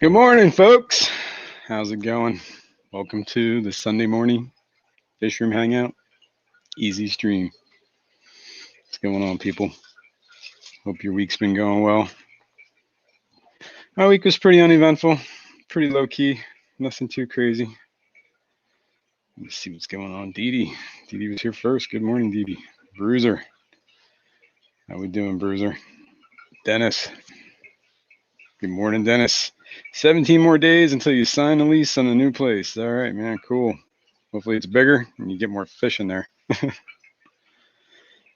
Good morning, folks. How's it going? Welcome to the Sunday morning Fishroom Hangout. Easy stream. What's going on, people? Hope your week's been going well. My week was pretty uneventful, pretty low key, nothing too crazy. Let's see what's going on. Dee Dee was here first. Good morning, Dee Dee. Bruiser. How we doing, Bruiser? Dennis. Good morning, Dennis. 17 more days until you sign the lease on a new place. All right, man. Cool. Hopefully it's bigger and you get more fish in there.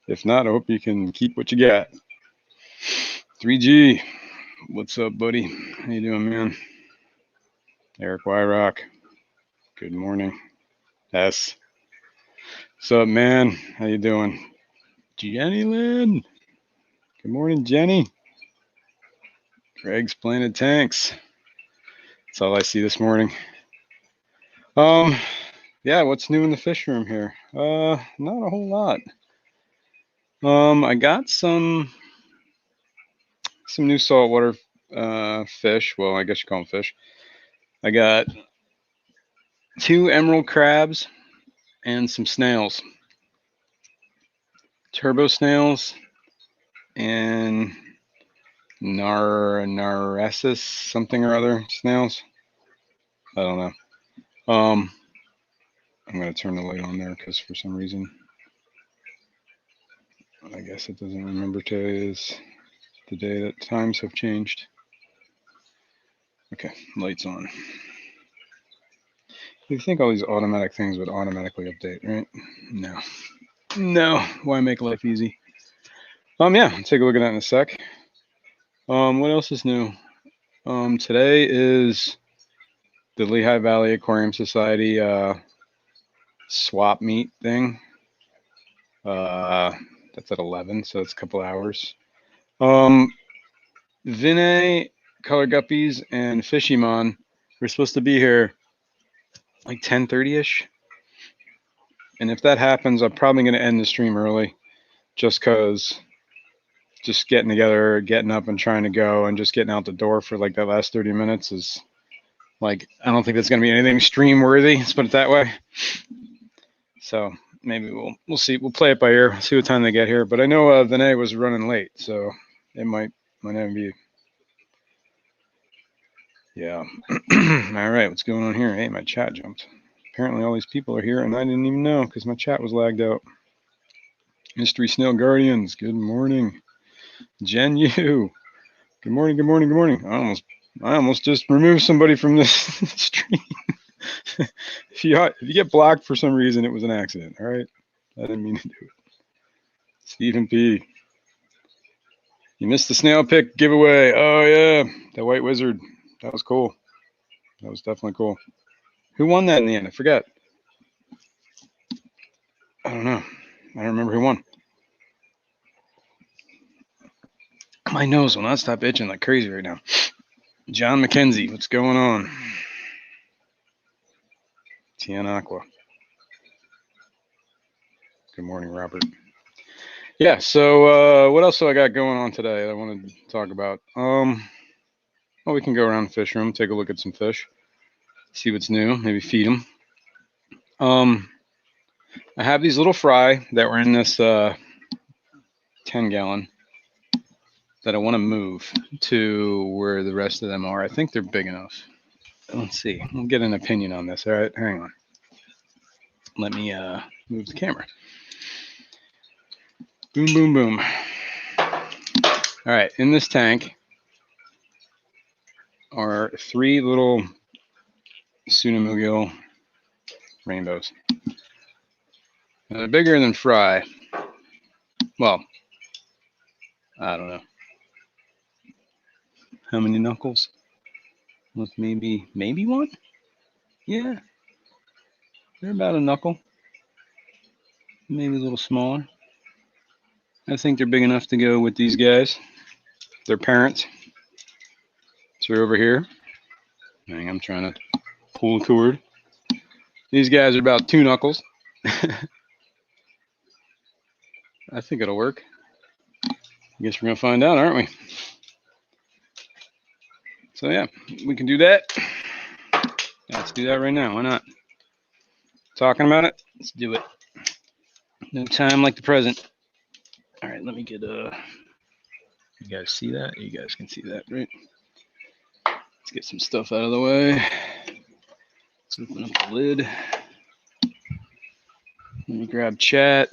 If not, I hope you can keep what you got. 3G. What's up, buddy? How you doing, man? Eric Wyrock. Good morning. S. What's up, man? How you doing? Jenny Lynn. Good morning, Jenny. Greg's Planet Tanks. That's all I see this morning. Yeah, what's new in the fish room here? Not a whole lot. I got some new saltwater fish. Well, I guess you call them fish. I got 2 emerald crabs and some snails. Turbo snails and Naressus something or other snails. I don't know. I'm gonna turn the light on there because for some reason I guess it doesn't remember today is the day that times have changed. Okay, lights on. You'd think all these automatic things would automatically update, right? No. Why make life easy? Yeah, I'll take a look at that in a sec. What else is new? Today is the Lehigh Valley Aquarium Society swap meet thing. That's at 11, so it's a couple hours. Vinay, Color Guppies, and Fishymon were supposed to be here like 10:30ish. And if that happens, I'm probably going to end the stream early just because just getting together, getting up and trying to go and just getting out the door for like that last 30 minutes is like, I don't think that's going to be anything stream worthy. Let's put it that way. So maybe we'll see. We'll play it by ear, see what time they get here. But I know Vinay was running late, so it might even be. Yeah. All right, what's going on here? Hey, my chat jumped. Apparently all these people are here, and I didn't even know because my chat was lagged out. Mystery Snail Guardians, good morning. Jen Yu, good morning, good morning, good morning. I almost just removed somebody from this stream. If you get blocked for some reason, it was an accident, all right? I didn't mean to do it. Stephen P. You missed the snail pick giveaway. Oh, yeah, the White Wizard. That was cool. That was definitely cool. Who won that in the end? I forget. I don't know. I don't remember who won. My nose will not stop itching like crazy right now. John McKenzie, what's going on? Tian Aqua. Good morning, Robert. Yeah, so what else do I got going on today that I wanted to talk about? Well, we can go around the fish room, take a look at some fish, see what's new, maybe feed them. I have these little fry that were in this 10-gallon that I want to move to where the rest of them are. I think they're big enough. Let's see. We'll get an opinion on this. All right, hang on. Let me move the camera. Boom, boom, boom. All right, in this tank are 3 little Sunamugil rainbows. Now, they're bigger than fry. Well, I don't know. How many knuckles? With maybe 1? Yeah. They're about a knuckle. Maybe a little smaller. I think they're big enough to go with these guys. Their parents. So they're over here. I'm trying to pull the cord. These guys are about 2 knuckles. I think it'll work. I guess we're going to find out, aren't we? So yeah, we can do that. Let's do that right now. Why not? Talking about it? Let's do it. No time like the present. All right, let me get you guys see that? You guys can see that, right? Let's get some stuff out of the way. Let's open up the lid. Let me grab chat.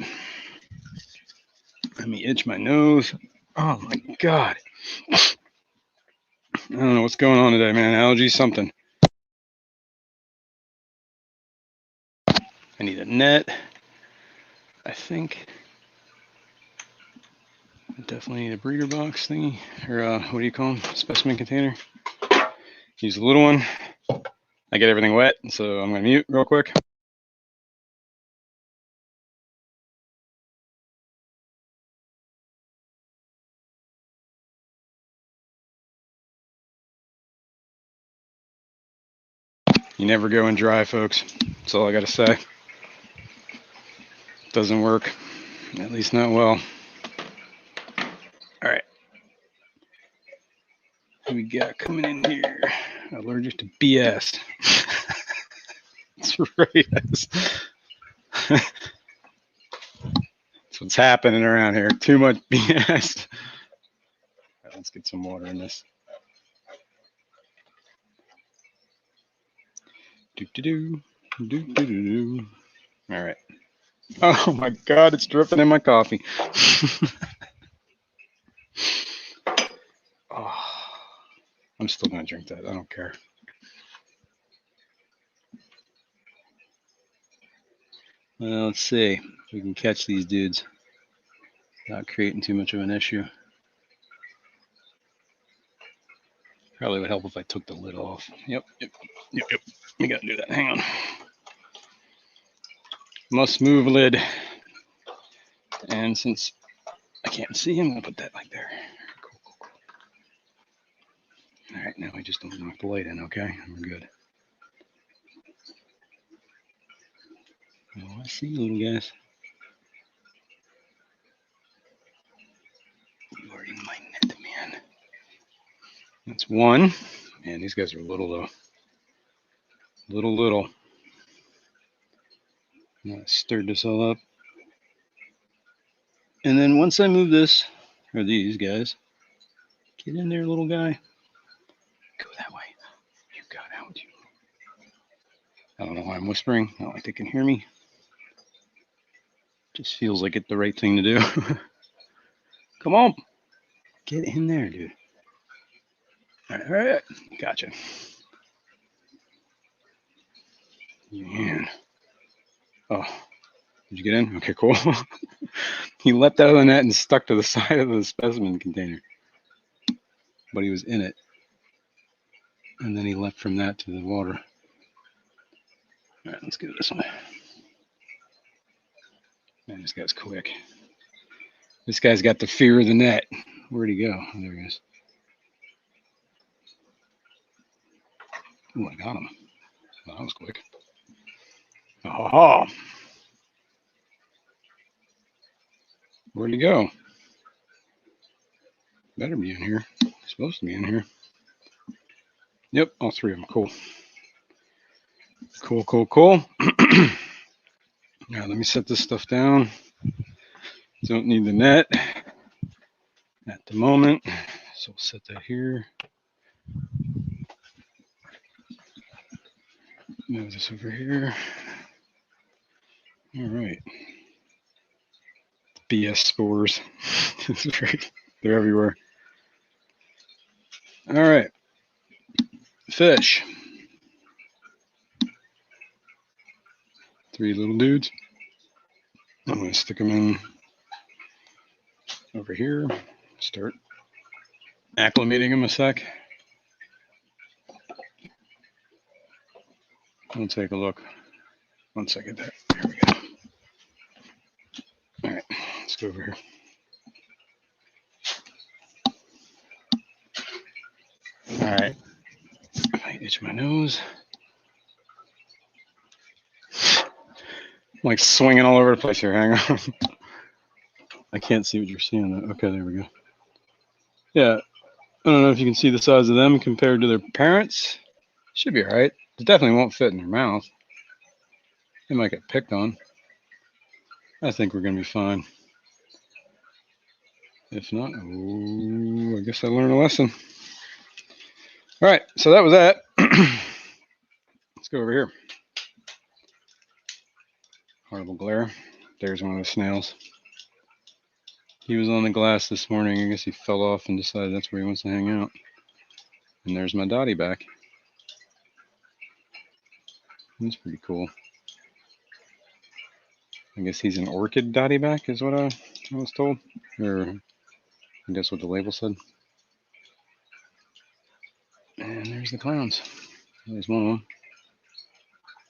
Let me itch my nose. Oh my God. I don't know what's going on today, man. Allergies, something. I need a net. I think I definitely need a breeder box thingy. Or what do you call them? Specimen container. Use a little one. I get everything wet, so I'm going to mute real quick. You never go in dry, folks. That's all I got to say. Doesn't work. At least not well. All right. Who we got coming in here? Allergic to BS. That's right. That's what's happening around here. Too much BS. All right, let's get some water in this. Do. All right. Oh my God, it's dripping in my coffee. Oh, I'm still gonna drink that. I don't care. Well, let's see if we can catch these dudes without creating too much of an issue. Probably would help if I took the lid off. Yep. We gotta do that. Hang on. Must move lid. And since I can't see him, I'm gonna put that like there. Cool. All right, now we just don't knock the light in, okay? We're good. Oh, I see you, little guys. You are in my net, man. That's one. Man, these guys are little though. Little. I'm gonna stir this all up. And then once I move this, or these guys, get in there, little guy. Go that way. You got out. I don't know why I'm whispering. I don't think they can hear me. Just feels like it's the right thing to do. Come on. Get in there, dude. All right. Gotcha. Man. Oh, did you get in? Okay, cool. He leapt out of the net and stuck to the side of the specimen container. But he was in it. And then he leapt from that to the water. All right, let's go this way. Man, this guy's quick. This guy's got the fear of the net. Where'd he go? Oh, there he is. Oh, I got him. Oh, that was quick. Oh, where'd he go? Better be in here. He's supposed to be in here. Yep, all three of them. Cool. Now let me set this stuff down. Don't need the net at the moment, so we'll set that here. Move this over here. All right. BS spores. They're everywhere. All right. Fish. 3 little dudes. I'm going to stick them in over here. Start acclimating them a sec. We'll take a look. 1 second there. Here we go. All right. Let's go over here. All right. I itch my nose. I'm like swinging all over the place here. Hang on. I can't see what you're seeing. Okay, there we go. Yeah. I don't know if you can see the size of them compared to their parents. Should be alright. It definitely won't fit in their mouth. They might get picked on. I think we're going to be fine. If not, oh, I guess I learned a lesson. Alright, so that was that. Let's go over here. Horrible glare. There's one of the snails. He was on the glass this morning. I guess he fell off and decided that's where he wants to hang out. And there's my Dottie back. That's pretty cool. I guess he's an orchid Dottie back is what I was told. Or I guess what the label said. And there's the clowns. There's one of them.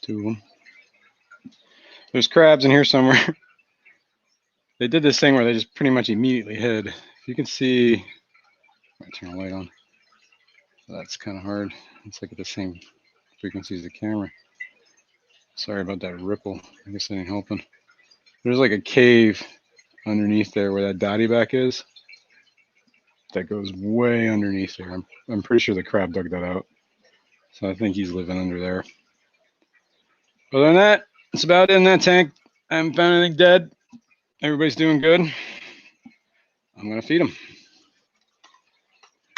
Two of them. There's crabs in here somewhere. They did this thing where they just pretty much immediately hid. If you can see, I turn the light on. That's kind of hard. It's like at the same frequency as the camera. Sorry about that ripple. I guess it ain't helping. There's like a cave underneath there where that Dottie back is. That goes way underneath there. I'm pretty sure the crab dug that out. So I think he's living under there. Other than that, that's about it in that tank. I haven't found anything dead. Everybody's doing good. I'm going to feed them.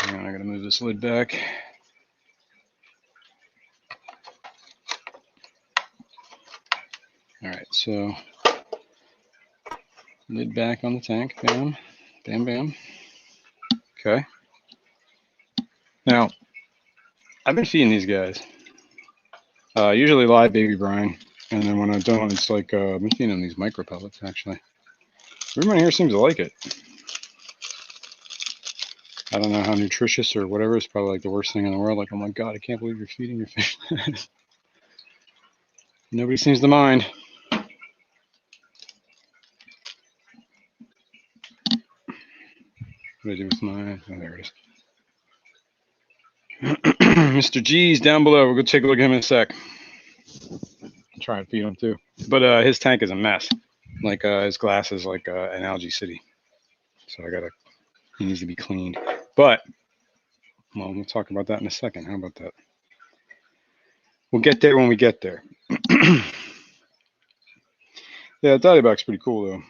And I got to move this lid back. All right, so lid back on the tank. Bam, bam, bam. Okay. Now, I've been feeding these guys. Usually live baby brine. And then when I don't, it's like, I've been feeding them these micro pellets, actually. Everyone here seems to like it. I don't know how nutritious or whatever. It's probably like the worst thing in the world. Like, oh my God, I can't believe you're feeding your fish. Nobody seems to mind. What do I do with my, oh, there it is. Mr. G's down below. We'll go take a look at him in a sec. I'll try and feed him too. But his tank is a mess. Like his glass is like an algae city. So he needs to be cleaned. But, well, we'll talk about that in a second. How about that? We'll get there when we get there. Yeah, Dottieback's pretty cool though.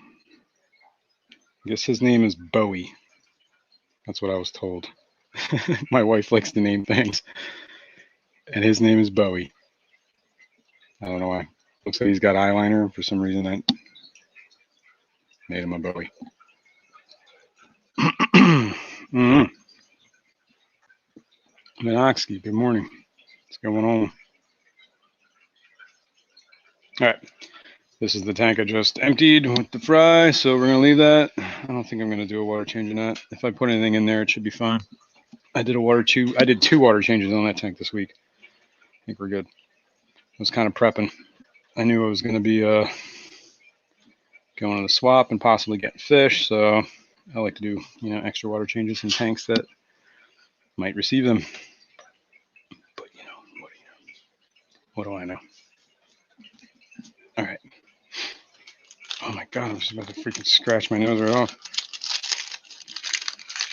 I guess his name is Bowie. That's what I was told. My wife likes to name things. And his name is Bowie. I don't know why. Looks like he's got eyeliner. For some reason, I made him a Bowie. Mm-hmm. Minoxky, good morning. What's going on? All right. This is the tank I just emptied with the fry, so we're going to leave that. I don't think I'm going to do a water change in that. If I put anything in there, it should be fine. I did two water changes on that tank this week. I think we're good. I was kind of prepping. I knew I was going to be going to the swap and possibly getting fish, so I like to do extra water changes in tanks that might receive them. But what do I know? All right. Oh my God, I'm just about to freaking scratch my nose right off.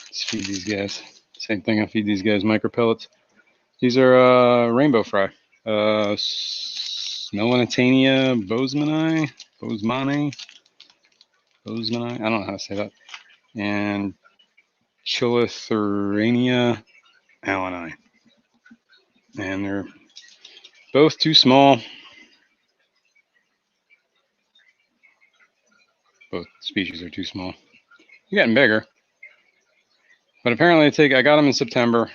Let's feed these guys. Same thing, I feed these guys micro pellets. These are rainbow fry. Melanitania bosemani. I don't know how to say that. And Chilotherania alleni. And they're both too small. Both species are too small. They're getting bigger. But apparently I got them in September.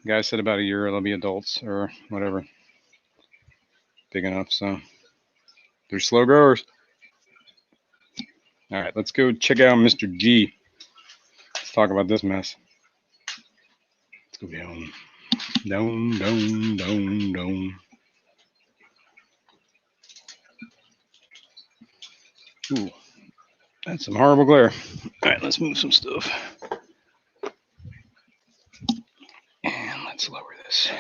The guy said about a year they'll be adults or whatever. Big enough, so they're slow growers. All right, let's go check out Mr. G. Let's talk about this mess. Let's go down. Down, down, down, down. Ooh, that's some horrible glare. All right, let's move some stuff. And let's lower this.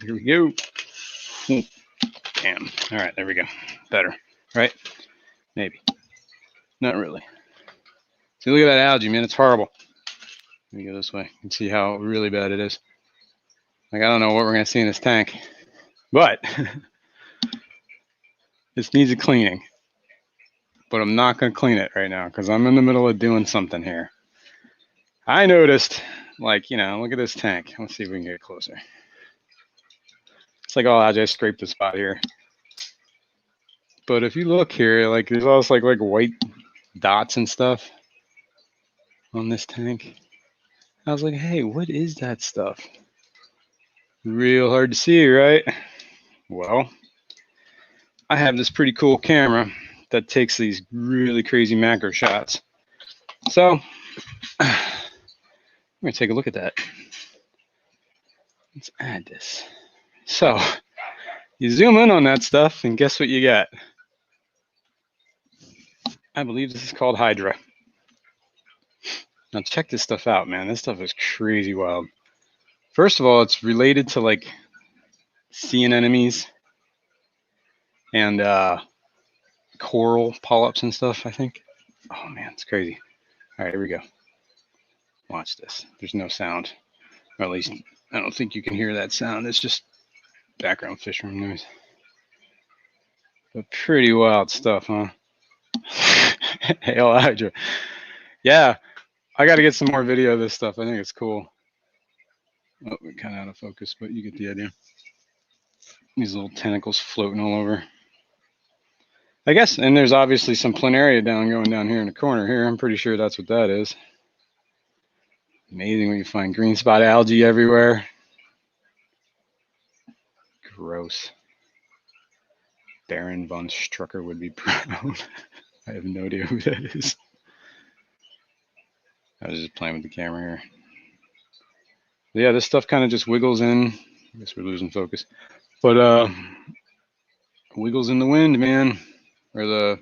Here we go. Ooh, damn. All right, there we go. Better, right? Maybe. Not really. See, look at that algae, man. It's horrible. Let me go this way. You can see how really bad it is. Like, I don't know what we're going to see in this tank, but this needs a cleaning. But I'm not going to clean it right now because I'm in the middle of doing something here. I noticed, like, you know, look at this tank. Let's see if we can get closer. It's like, oh, I just scraped the spot here. But if you look here, like, there's all this, like white dots and stuff on this tank. I was like, hey, what is that stuff? Real hard to see, right? Well, I have this pretty cool camera that takes these really crazy macro shots. So, I'm going to take a look at that. Let's add this. So, you zoom in on that stuff, and guess what you get? I believe this is called Hydra. Now, check this stuff out, man. This stuff is crazy wild. First of all, it's related to, like, sea anemones and coral polyps and stuff, I think. Oh, man, it's crazy. All right, here we go. Watch this. There's no sound. Or at least, I don't think you can hear that sound. It's just background Fishroom noise. But pretty wild stuff, huh? Hail Hydra. Yeah, I got to get some more video of this stuff. I think it's cool. Oh, we're kind of out of focus, but you get the idea. These little tentacles floating all over. I guess, and there's obviously some planaria going down here in the corner here. I'm pretty sure that's what that is. Amazing when you find green spot algae everywhere. Gross. Baron von Strucker would be proud. I have no idea who that is. I was just playing with the camera here. But yeah, this stuff kind of just wiggles in. I guess we're losing focus. But wiggles in the wind, man. Or the...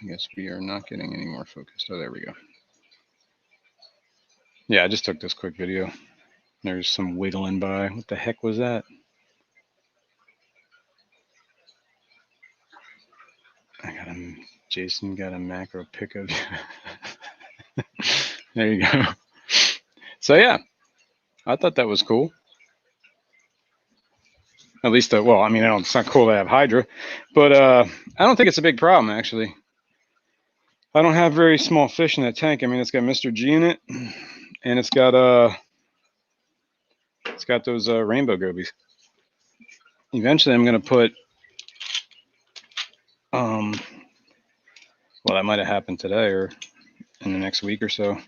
I guess we are not getting any more focused. Oh, there we go. Yeah, I just took this quick video. There's some wiggling by. What the heck was that? Jason got a macro pic of there you go. So yeah, I thought that was cool. At least, well, I mean, it's not cool to have Hydra, but I don't think it's a big problem, actually. I don't have very small fish in that tank. I mean, it's got Mr. G in it, and it's got those rainbow gobies. Eventually, I'm going to put, well, that might have happened today or in the next week or so. I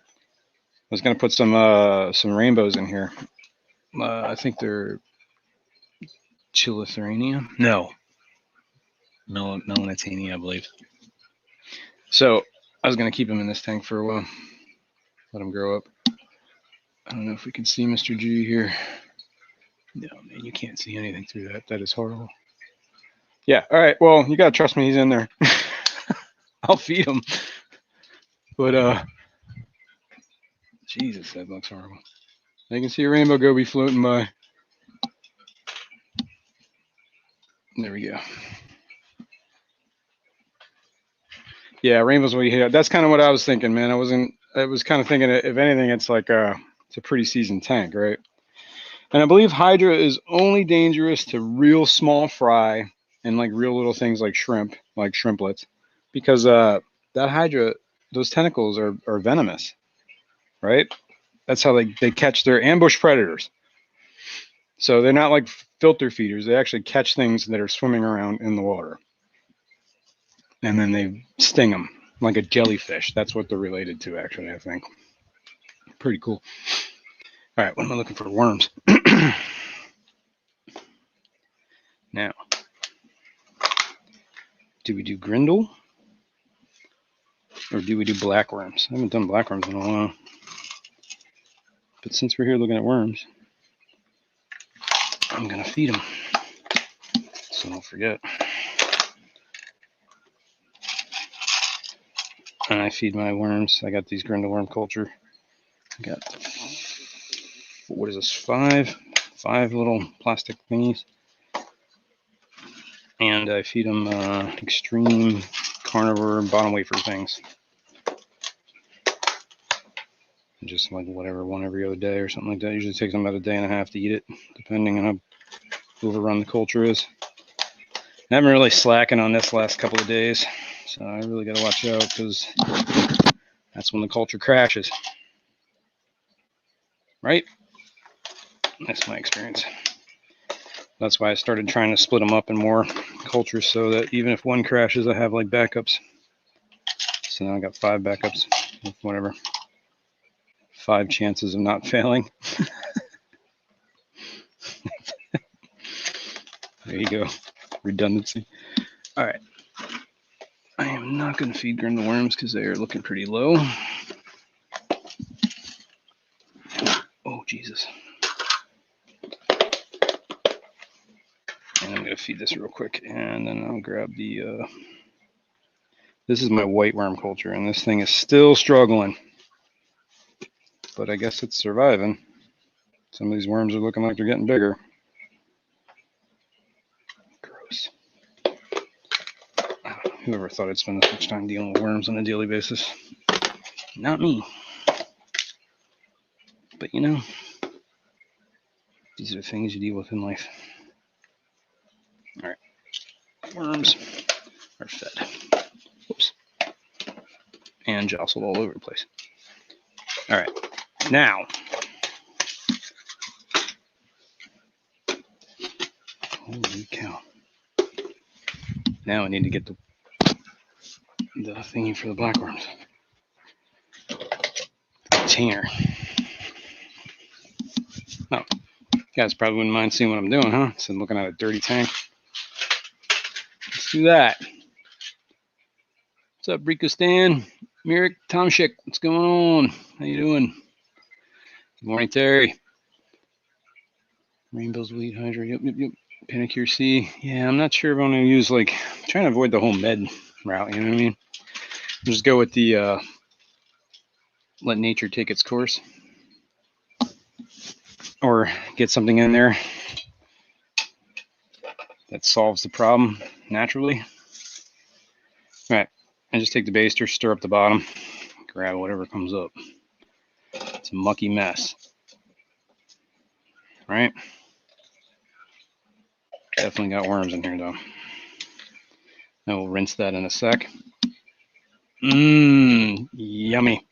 was going to put some rainbows in here. I think they're Chilotherania? No. Melanitania, I believe. So I was going to keep him in this tank for a while. Let him grow up. I don't know if we can see Mr. G here. No, man, you can't see anything through that. That is horrible. Yeah, all right. Well, you got to trust me. He's in there. I'll feed him. But, Jesus, that looks horrible. I can see a rainbow goby floating by. There we go. Yeah, rainbows what you hear. That's kind of what I was thinking, man. I was kind of thinking, if anything, it's like it's a pretty seasoned tank, right? And I believe Hydra is only dangerous to real small fry and like real little things like shrimp, like shrimplets, because that Hydra, those tentacles are venomous, right? That's how they catch their ambush predators. So they're not like filter feeders. They actually catch things that are swimming around in the water. And then they sting them like a jellyfish. That's what they're related to, actually, I think. Pretty cool. All right, what am I looking for? Worms. Now, do we do grindle or do we do black worms? I haven't done black worms in a while. But since we're here looking at worms, I'm going to feed them. So don't forget. And I feed my worms. I got these grindle worm culture. I got, what is this, 5 little plastic thingies. And I feed them extreme carnivore bottom wafer things. Just like whatever, one every other day or something like that. Usually takes them about a day and a half to eat it, depending on how overrun the culture is. I haven't really slacking on this last couple of days, so I really got to watch out because that's when the culture crashes. Right? That's my experience. That's why I started trying to split them up in more cultures so that even if one crashes, I have like backups. So now I got 5 backups, whatever. 5 chances of not failing. There you go. Redundancy. All right. I am not going to feed the worms because they are looking pretty low. Oh, Jesus. And I'm going to feed this real quick, and then I'll grab the... This is my white worm culture, and this thing is still struggling. But I guess it's surviving. Some of these worms are looking like they're getting bigger. Gross. Whoever thought I'd spend this much time dealing with worms on a daily basis? Not me. But you know, these are the things you deal with in life. All right. Worms are fed. Whoops. And jostled all over the place. All right. Now, holy cow. Now I need to get the thingy for the blackworms. Container. Oh, you guys probably wouldn't mind seeing what I'm doing, huh? So I'm looking at a dirty tank. Let's do that. What's up, Rico Stan? Mirik, Tomshik, what's going on? How you doing? Good morning, Terry. Rainbow's Wheat Hydra. Yep. Panicure C. Yeah, I'm not sure if I'm going to use, like, I'm trying to avoid the whole med route, you know what I mean? Just go with the let nature take its course. Or get something in there that solves the problem naturally. All right, I just take the baster, stir up the bottom, grab whatever comes up. It's a mucky mess. All right? Definitely got worms in here, though. I will rinse that in a sec. Yummy.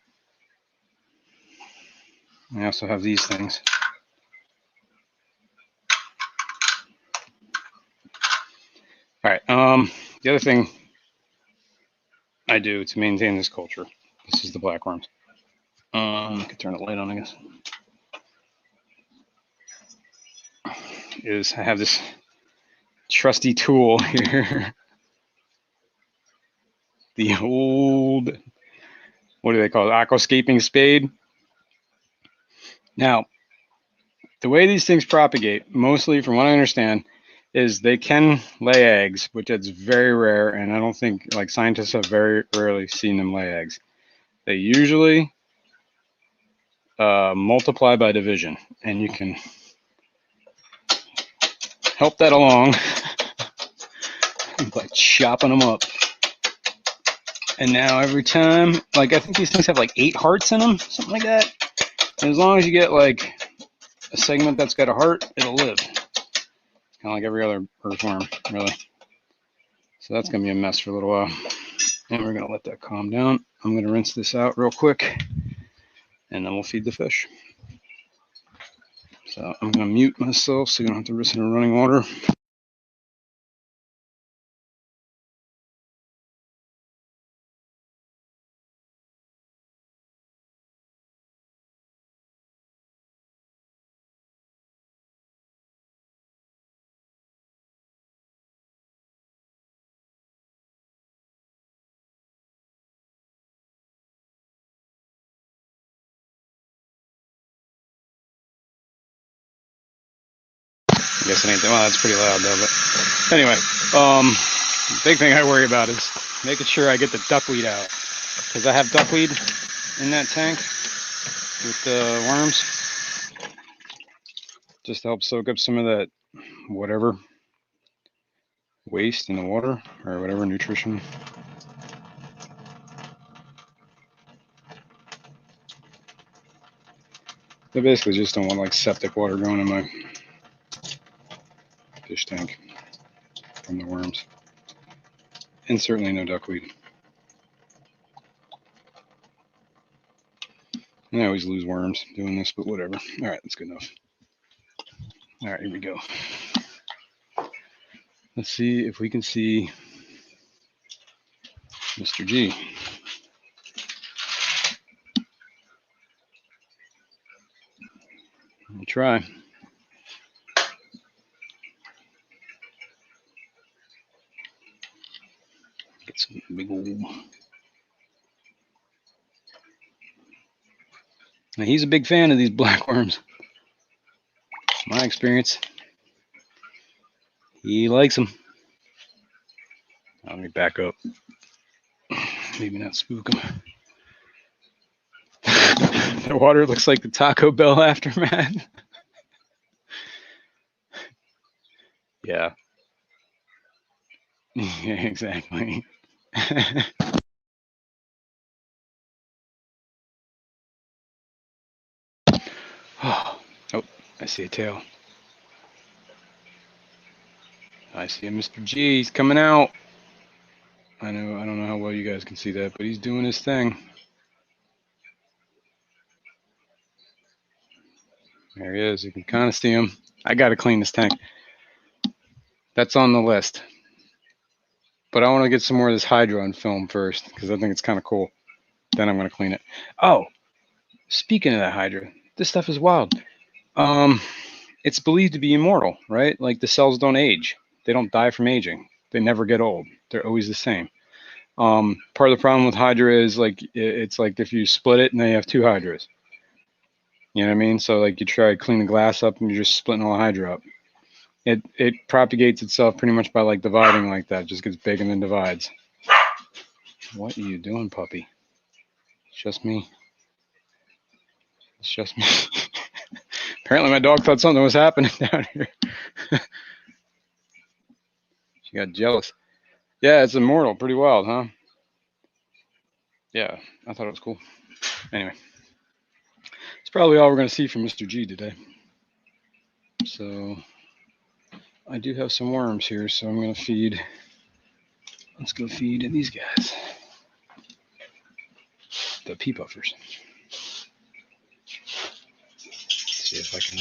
I also have these things. All right. The other thing I do to maintain this culture, this is the blackworms. I could turn the light on, I guess. Is I have this trusty tool here. The old, what do they call it? Aquascaping spade. Now, the way these things propagate, mostly from what I understand, is they can lay eggs, which is very rare, and I don't think, like, scientists have very rarely seen them lay eggs. They usually multiply by division, and you can help that along by chopping them up. And now every time, like, I think these things have like 8 hearts in them, something like that. And as long as you get like a segment that's got a heart, it'll live. Kind of like every other earthworm, really. So that's going to be a mess for a little while. And we're going to let that calm down. I'm going to rinse this out real quick, and then we'll feed the fish. So I'm going to mute myself so you don't have to listen to running water. I guess it ain't that, well, that's pretty loud though, but anyway, big thing I worry about is making sure I get the duckweed out, because I have duckweed in that tank with the worms. just to help soak up some of that whatever waste in the water or whatever nutrition. I basically just don't want like septic water going in my fish tank from the worms. And certainly no duckweed. And I always lose worms doing this, but whatever. All right, that's good enough. All right, here we go. Let's see if we can see Mr. G. I'll try. Get some big old. Now he's a big fan of these black worms. My experience. He likes them. Let me back up. Maybe not spook him. The water looks like the Taco Bell aftermath. Yeah. Yeah, exactly. Oh, I see a tail. I see a Mr. G. He's coming out. I don't know how well you guys can see that, but he's doing his thing. There he is. You can kind of see him. I got to clean this tank. That's on the list. But I want to get some more of this hydro on film first because I think it's kind of cool. Then I'm going to clean it. Oh, speaking of that hydro, this stuff is wild. It's believed to be immortal, right? Like the cells don't age. They don't die from aging. They never get old. They're always the same. Part of the problem with hydra is like it's like if you split it and then you have two hydras. You know what I mean? So like you try to clean the glass up and you're just splitting all the hydra up. It propagates itself pretty much by like dividing like that. It just gets big and then divides. What are you doing, puppy? It's just me. It's just me. Apparently my dog thought something was happening down here. She got jealous. Yeah, it's immortal. Pretty wild, huh? Yeah, I thought it was cool. Anyway, it's probably all we're going to see from Mr. G today. So I do have some worms here, so I'm going to feed. Let's go feed these guys. The pea puffers. See if I can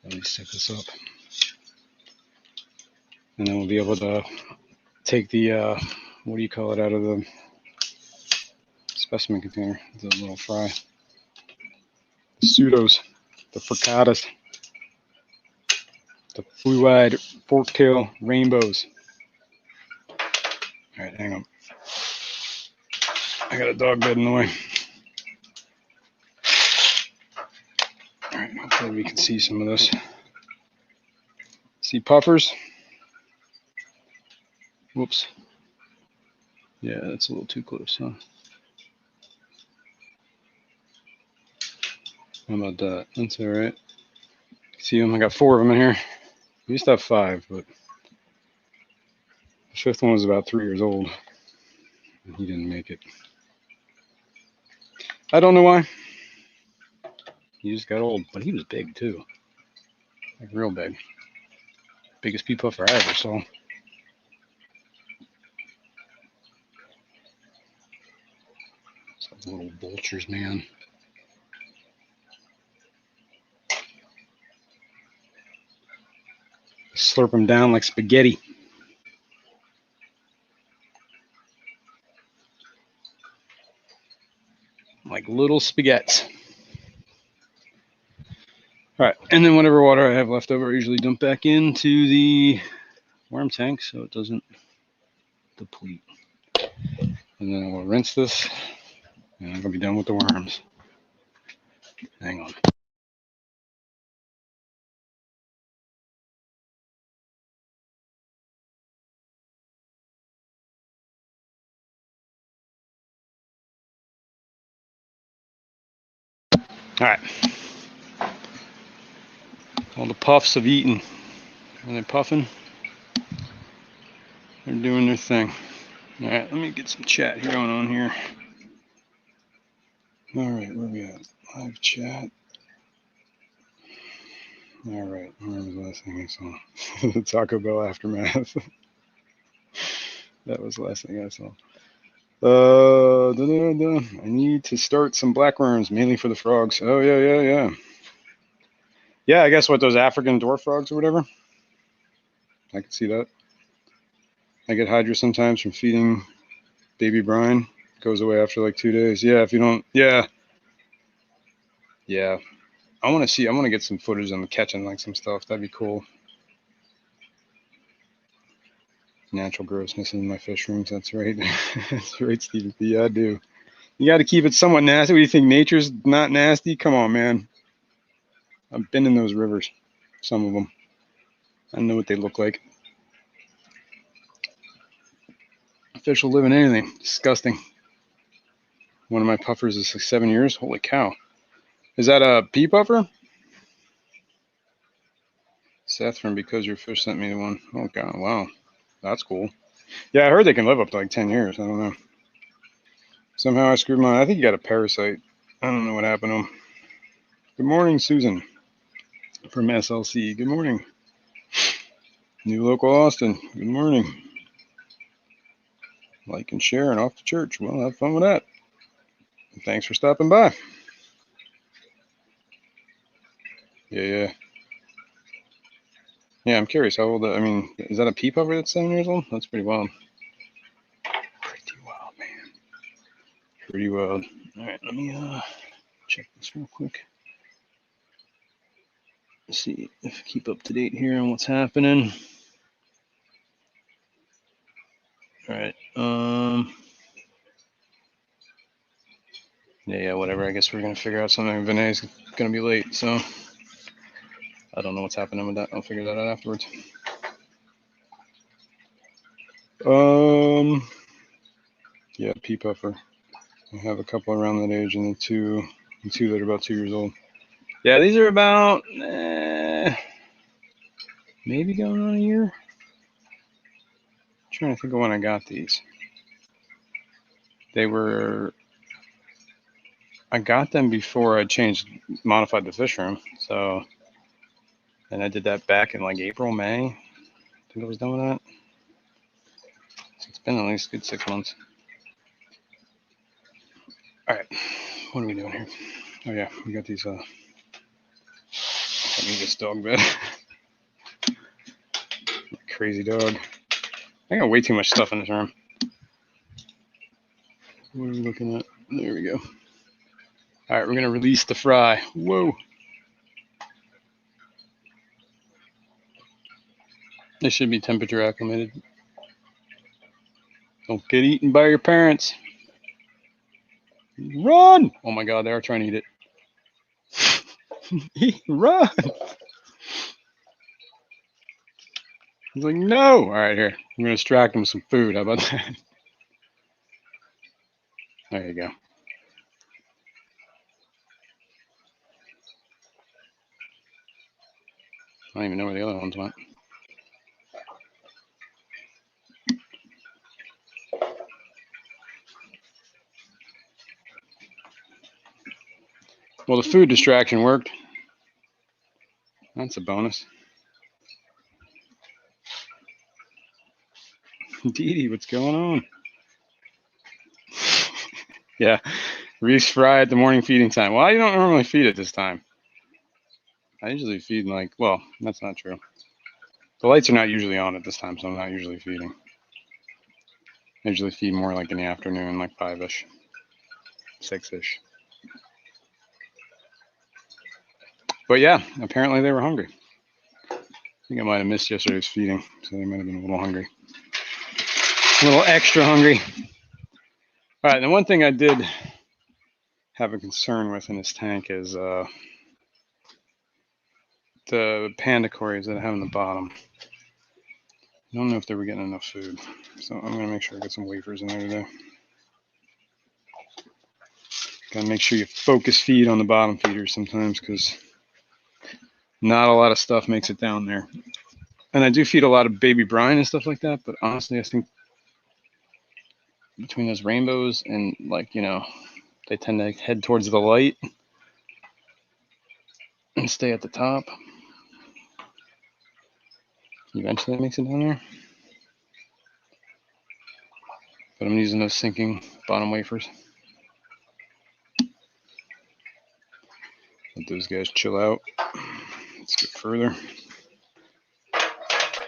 at least set this up. And then we'll be able to take the, what do you call it, out of the specimen container, the little fry. The pseudos, the fricatas, the blue-eyed forktail rainbows. All right, hang on. I got a dog bed in the way. All right, hopefully we can see some of this. See puffers? Whoops. Yeah, that's a little too close, huh? How about that? That's all right. See them? I got 4 of them in here. We used to have 5, but the 5th one was about 3 years old. And he didn't make it. I don't know why. He just got old, but he was big too. Like real big. Biggest pea puffer I ever saw. It's like little vultures, man. Slurp them down like spaghetti. Like little spaghettis. All right, and then whatever water I have left over, I usually dump back into the worm tank so it doesn't deplete. And then I will rinse this, and I'm gonna be done with the worms. Hang on. All right. All the puffs have eaten. Are they puffing? They're doing their thing. All right, let me get some chat here going on here. All right, where we at? Live chat. All right, where was the last thing I saw? The Taco Bell aftermath. That was the last thing I saw. I need to start some blackworms, mainly for the frogs. Oh, yeah. Yeah, I guess what, those African dwarf frogs or whatever? I can see that. I get hydra sometimes from feeding baby brine. Goes away after like 2 days. Yeah, if you don't, yeah. I want to get some footage on catching like some stuff. That'd be cool. Natural grossness in my fish rooms. That's right. That's right, Steve. Yeah, I do. You got to keep it somewhat nasty. What do you think? Nature's not nasty? Come on, man. I've been in those rivers. Some of them. I know what they look like. Fish will live in anything. Disgusting. One of my puffers is like 7 years. Holy cow. Is that a pea puffer? Seth from Because Your Fish sent me the one. Oh, God. Wow. That's cool. Yeah, I heard they can live up to like 10 years. I don't know. Somehow I screwed mine. I think you got a parasite. I don't know what happened to him. Good morning, Susan from SLC. Good morning. New local Austin. Good morning. Like and share and off to church. Well, have fun with that. And thanks for stopping by. Yeah. Yeah, I'm curious how old. I mean, is that a pea puffer that's 7 years old? That's pretty wild. Pretty wild, man. Pretty wild. All right, let me check this real quick. Let's see if I keep up to date here on what's happening. All right. Yeah, whatever. I guess we're gonna figure out something. Vinay's gonna be late, so I don't know what's happening with that. I'll figure that out afterwards. Yeah, pea puffer. I have a couple around that age, and two that are about 2 years old. Yeah, these are about maybe going on a year. I'm trying to think of when I got these. I got them before I modified the fish room. So, and I did that back in like April, May. I think I was done with that. So it's been at least a good 6 months. All right, what are we doing here? Oh yeah, we got these. I need this dog bed. Crazy dog. I got way too much stuff in this room. What are we looking at? There we go. All right, we're gonna release the fry. Whoa. They should be temperature acclimated. Don't get eaten by your parents. Run! Oh my God, they are trying to eat it. Run! He's like, no! All right, here. I'm gonna distract him with some food. How about that? There you go. I don't even know where the other ones went. Well, the food distraction worked. That's a bonus. Dee Dee, what's going on? Yeah, Reese fry at the morning feeding time. Well, you don't normally feed at this time. I usually feed like, well, that's not true. The lights are not usually on at this time, so I'm not usually feeding. I usually feed more like in the afternoon, like 5-ish, 6-ish. But yeah, apparently they were hungry. I think I might have missed yesterday's feeding, so they might have been a little hungry. A little extra hungry. All right, the one thing I did have a concern with in this tank is the panda cories that I have in the bottom. I don't know if they were getting enough food, so I'm going to make sure I get some wafers in there today. Got to make sure you focus feed on the bottom feeders sometimes, because not a lot of stuff makes it down there. And I do feed a lot of baby brine and stuff like that, but honestly, I think between those rainbows and, like, you know, they tend to head towards the light and stay at the top. Eventually it makes it down there. But I'm using those sinking bottom wafers. Let those guys chill out. Let's get further.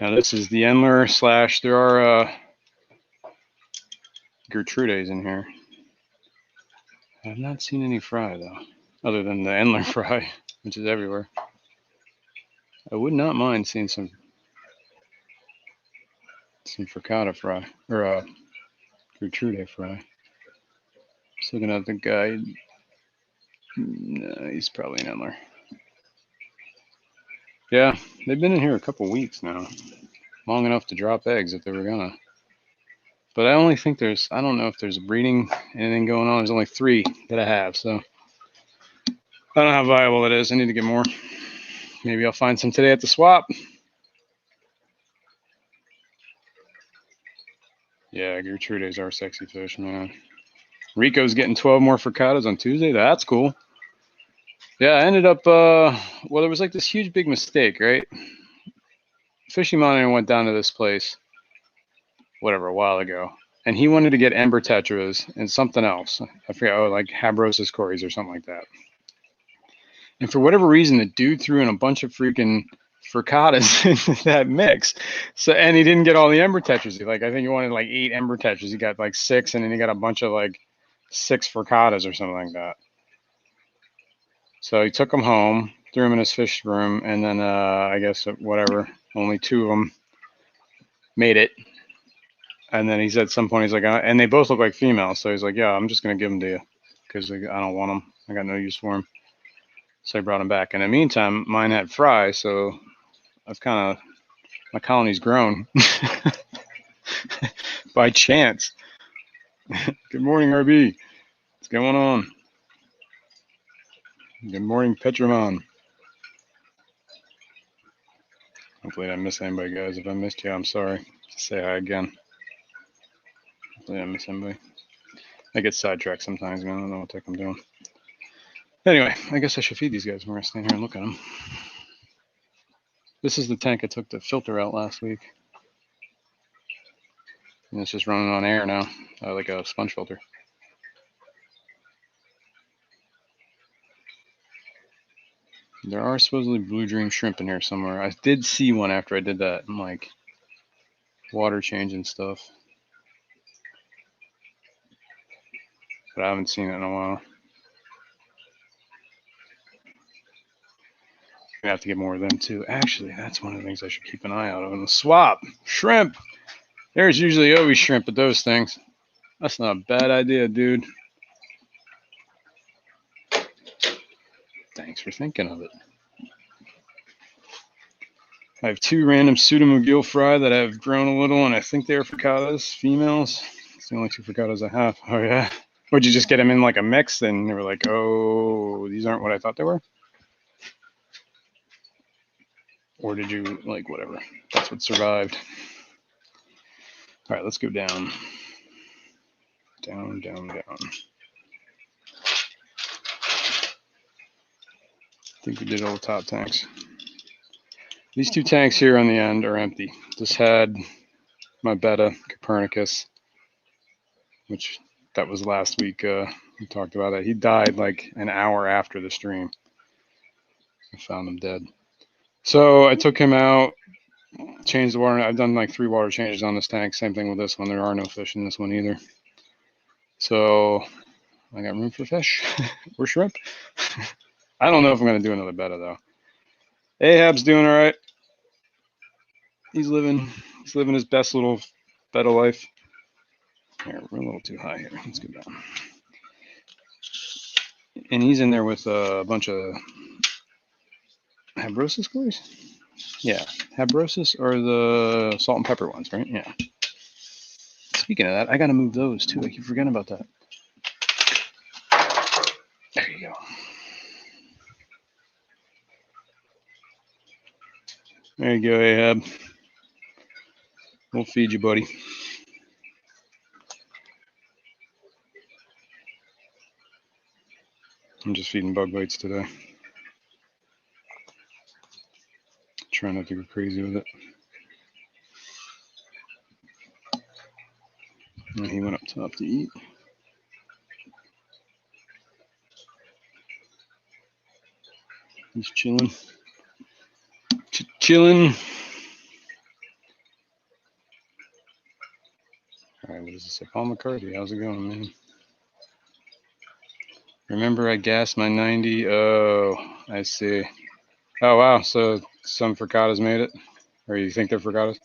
Now this is the Endler / there are Gertrudes in here. I have not seen any fry though, other than the Endler fry, which is everywhere. I would not mind seeing some friccata fry, or Gertrude fry. Just looking at the guy. No, he's probably an Endler. Yeah, they've been in here a couple weeks now. Long enough to drop eggs if they were gonna. But I only think I don't know if there's breeding, anything going on. There's only 3 that I have, so I don't know how viable it is. I need to get more. Maybe I'll find some today at the swap. Yeah, Gertrudes are sexy fish, man. Rico's getting 12 more frickatas on Tuesday. That's cool. Yeah, I ended up, well, there was like this huge big mistake, right? Fishing Monitor went down to this place, whatever, a while ago. And he wanted to get ember tetras and something else. I forget, like Habrosis cories or something like that. And for whatever reason, the dude threw in a bunch of freaking frickatas into that mix. So, and he didn't get all the ember tetras. I think he wanted like 8 ember tetras. He got like 6, and then he got a bunch of like 6 frickatas or something like that. So he took them home, threw them in his fish room, and then I guess whatever, only 2 of them made it. And then he said at some point, he's like, and they both look like females. So he's like, yeah, I'm just going to give them to you because I don't want them. I got no use for them. So I brought them back. In the meantime, mine had fry, so I've kind of, my colony's grown by chance. Good morning, RB. What's going on? Good morning, Petramon. Hopefully I didn't miss anybody, guys. If I missed you, I'm sorry. Just say hi again. Hopefully I didn't miss anybody. I get sidetracked sometimes, man. I don't know what the heck I'm doing. Anyway, I guess I should feed these guys. We're going to stand here and look at them. This is the tank I took the filter out last week. And it's just running on air now, like a sponge filter. There are supposedly blue dream shrimp in here somewhere. I did see one after I did that, like water change and stuff. But I haven't seen it in a while. I have to get more of them too. Actually, that's one of the things I should keep an eye out on. The swap shrimp. There's usually always shrimp at those things. That's not a bad idea, dude. Thanks for thinking of it. I have 2 random pseudo-McGill fry that have grown a little, and I think they're frickatas, females. It's the only 2 frickatas I have. Oh, yeah. Would you just get them in like a mix, and they were like, oh, these aren't what I thought they were? Or did you, like, whatever? That's what survived. All right, let's go down. Down, down, down. I think we did all the top tanks. These 2 tanks here on the end are empty. Just had my betta Copernicus, which that was last week. We talked about that. He died like an hour after the stream. I found him dead. So I took him out, changed the water. I've done like 3 water changes on this tank. Same thing with this one. There are no fish in this one either. So I got room for fish or shrimp. I don't know if I'm going to do another betta though. Ahab's doing all right. He's living his best little betta life. Here, we're a little too high here. Let's go down. And he's in there with a bunch of Habrosis cories? Yeah, Habrosis or the salt and pepper ones, right? Yeah. Speaking of that, I got to move those too. I keep forgetting about that. There you go. There you go, Ahab. We'll feed you, buddy. I'm just feeding bug bites today. Trying not to go crazy with it. And he went up top to eat. He's chilling. Chilling. All right, what is this? Paul McCarthy. How's it going, man? Remember I gassed my 90? Oh, I see. Oh, wow. So some frittatas made it? Or you think they're frittatas?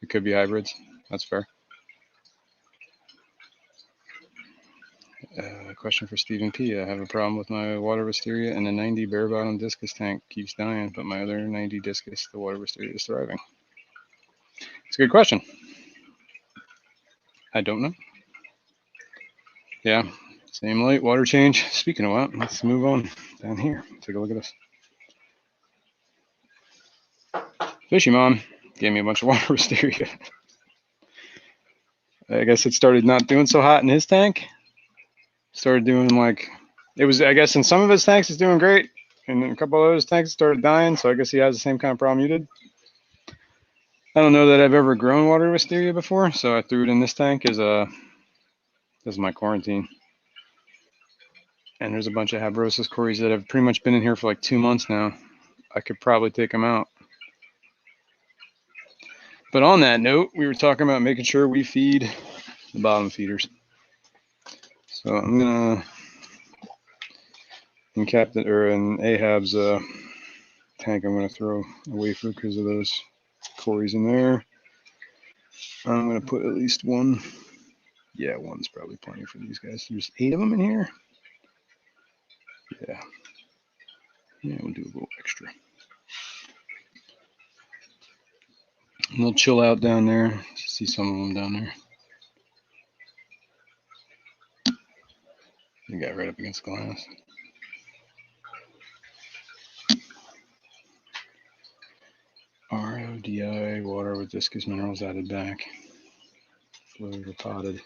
It could be hybrids. That's fair. Question for Stephen P. I have a problem with my water wisteria, and the 90 bare bottom discus tank keeps dying, but my other 90 discus, the water wisteria, is thriving. It's a good question. I don't know. Yeah, same light, water change. Speaking of what, let's move on down here. Take a look at this. Fishy Mom gave me a bunch of water wisteria. I guess it started not doing so hot in his tank. Started doing like, it was, I guess in some of his tanks it's doing great. And in a couple of those tanks it started dying. So I guess he has the same kind of problem you did. I don't know that I've ever grown water wisteria before. So I threw it in this tank as my quarantine. And there's a bunch of habrosus cories that have pretty much been in here for like 2 months now. I could probably take them out. But on that note, we were talking about making sure we feed the bottom feeders. So I'm gonna, in Ahab's tank, I'm gonna throw a wafer because of those cories in there. I'm gonna put at least one. Yeah, one's probably plenty for these guys. There's 8 of them in here. Yeah, we'll do a little extra. And they'll chill out down there. See some of them down there. They got right up against the glass. RODI, water with discus minerals added back. Flowed or potted.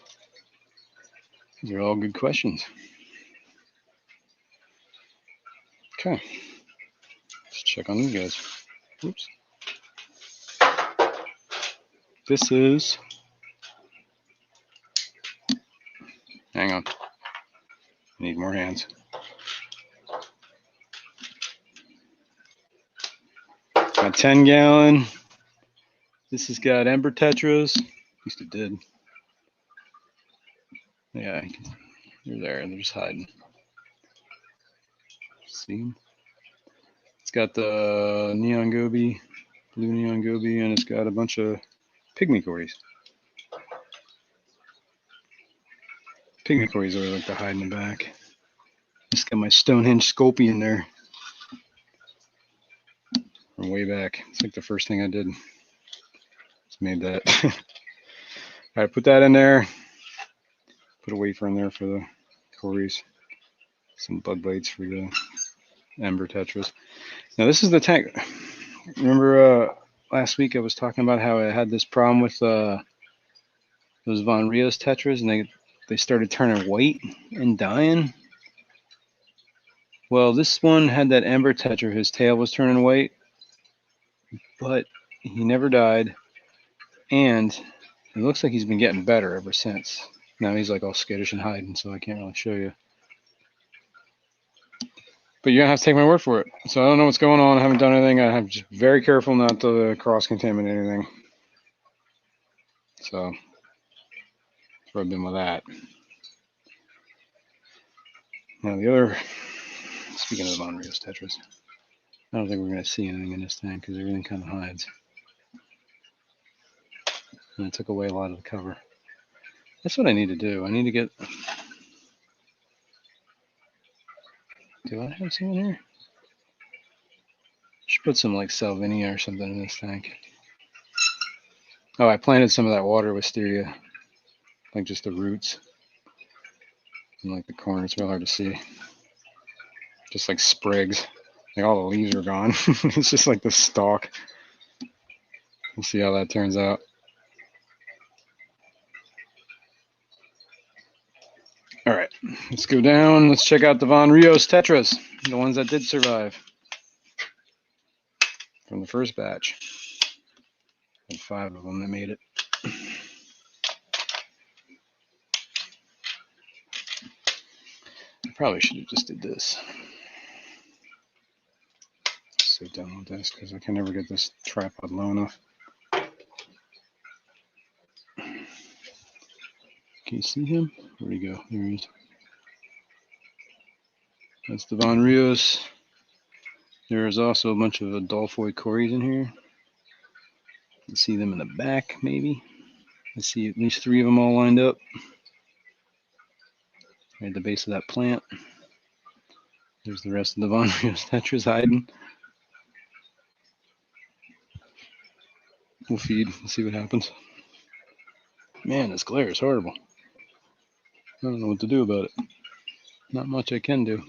These are all good questions. Okay. Let's check on these guys. Oops. This is. Hang on. I need more hands. Got 10-gallon. This has got ember tetras. At least it did. Yeah, they're there. They're just hiding. See? It's got the neon goby, blue neon goby, and it's got a bunch of pygmy cories. Pygmy cories are like to hide in the back. Just got my Stonehenge Sculpey in there from way back. It's like the first thing I did. Just made that. All right, put that in there. Put a wafer in there for the cories. Some bug bites for the ember tetras. Now this is the tank. Remember last week I was talking about how I had this problem with those Von Rios tetras, and they started turning white and dying. Well, this one had that ember tetra. His tail was turning white, but he never died, and it looks like he's been getting better ever since. Now he's like all skittish and hiding, so I can't really show you. But you're gonna have to take my word for it. So I don't know what's going on. I haven't done anything. I'm just very careful not to cross-contaminate anything. So that's where I've been with that. Now the other, speaking of the Von Rios tetras, I don't think we're gonna see anything in this tank because everything kind of hides. And I took away a lot of the cover. That's what I need to do. I need to get. Do I have some in here? Should put some like Salvinia or something in this tank. Oh, I planted some of that water wisteria, like just the roots. And like the corn, it's real hard to see. Just like sprigs. Like all the leaves are gone. It's just like the stalk. We'll see how that turns out. All right, let's go down. Let's check out the Von Rios Tetras, the ones that did survive from the first batch. And 5 of them that made it. I probably should have just did this. Sit down on this because I can never get this tripod low enough. Can you see him? Where'd he go? There he is. That's the Von Rios. There is also a bunch of Adolphoi Cories in here. You can see them in the back, maybe. I see at least 3 of them all lined up. Right at the base of that plant. There's the rest of the Von Rios Tetras hiding. We'll feed and see what happens. Man, this glare is horrible. I don't know what to do about it. Not much I can do.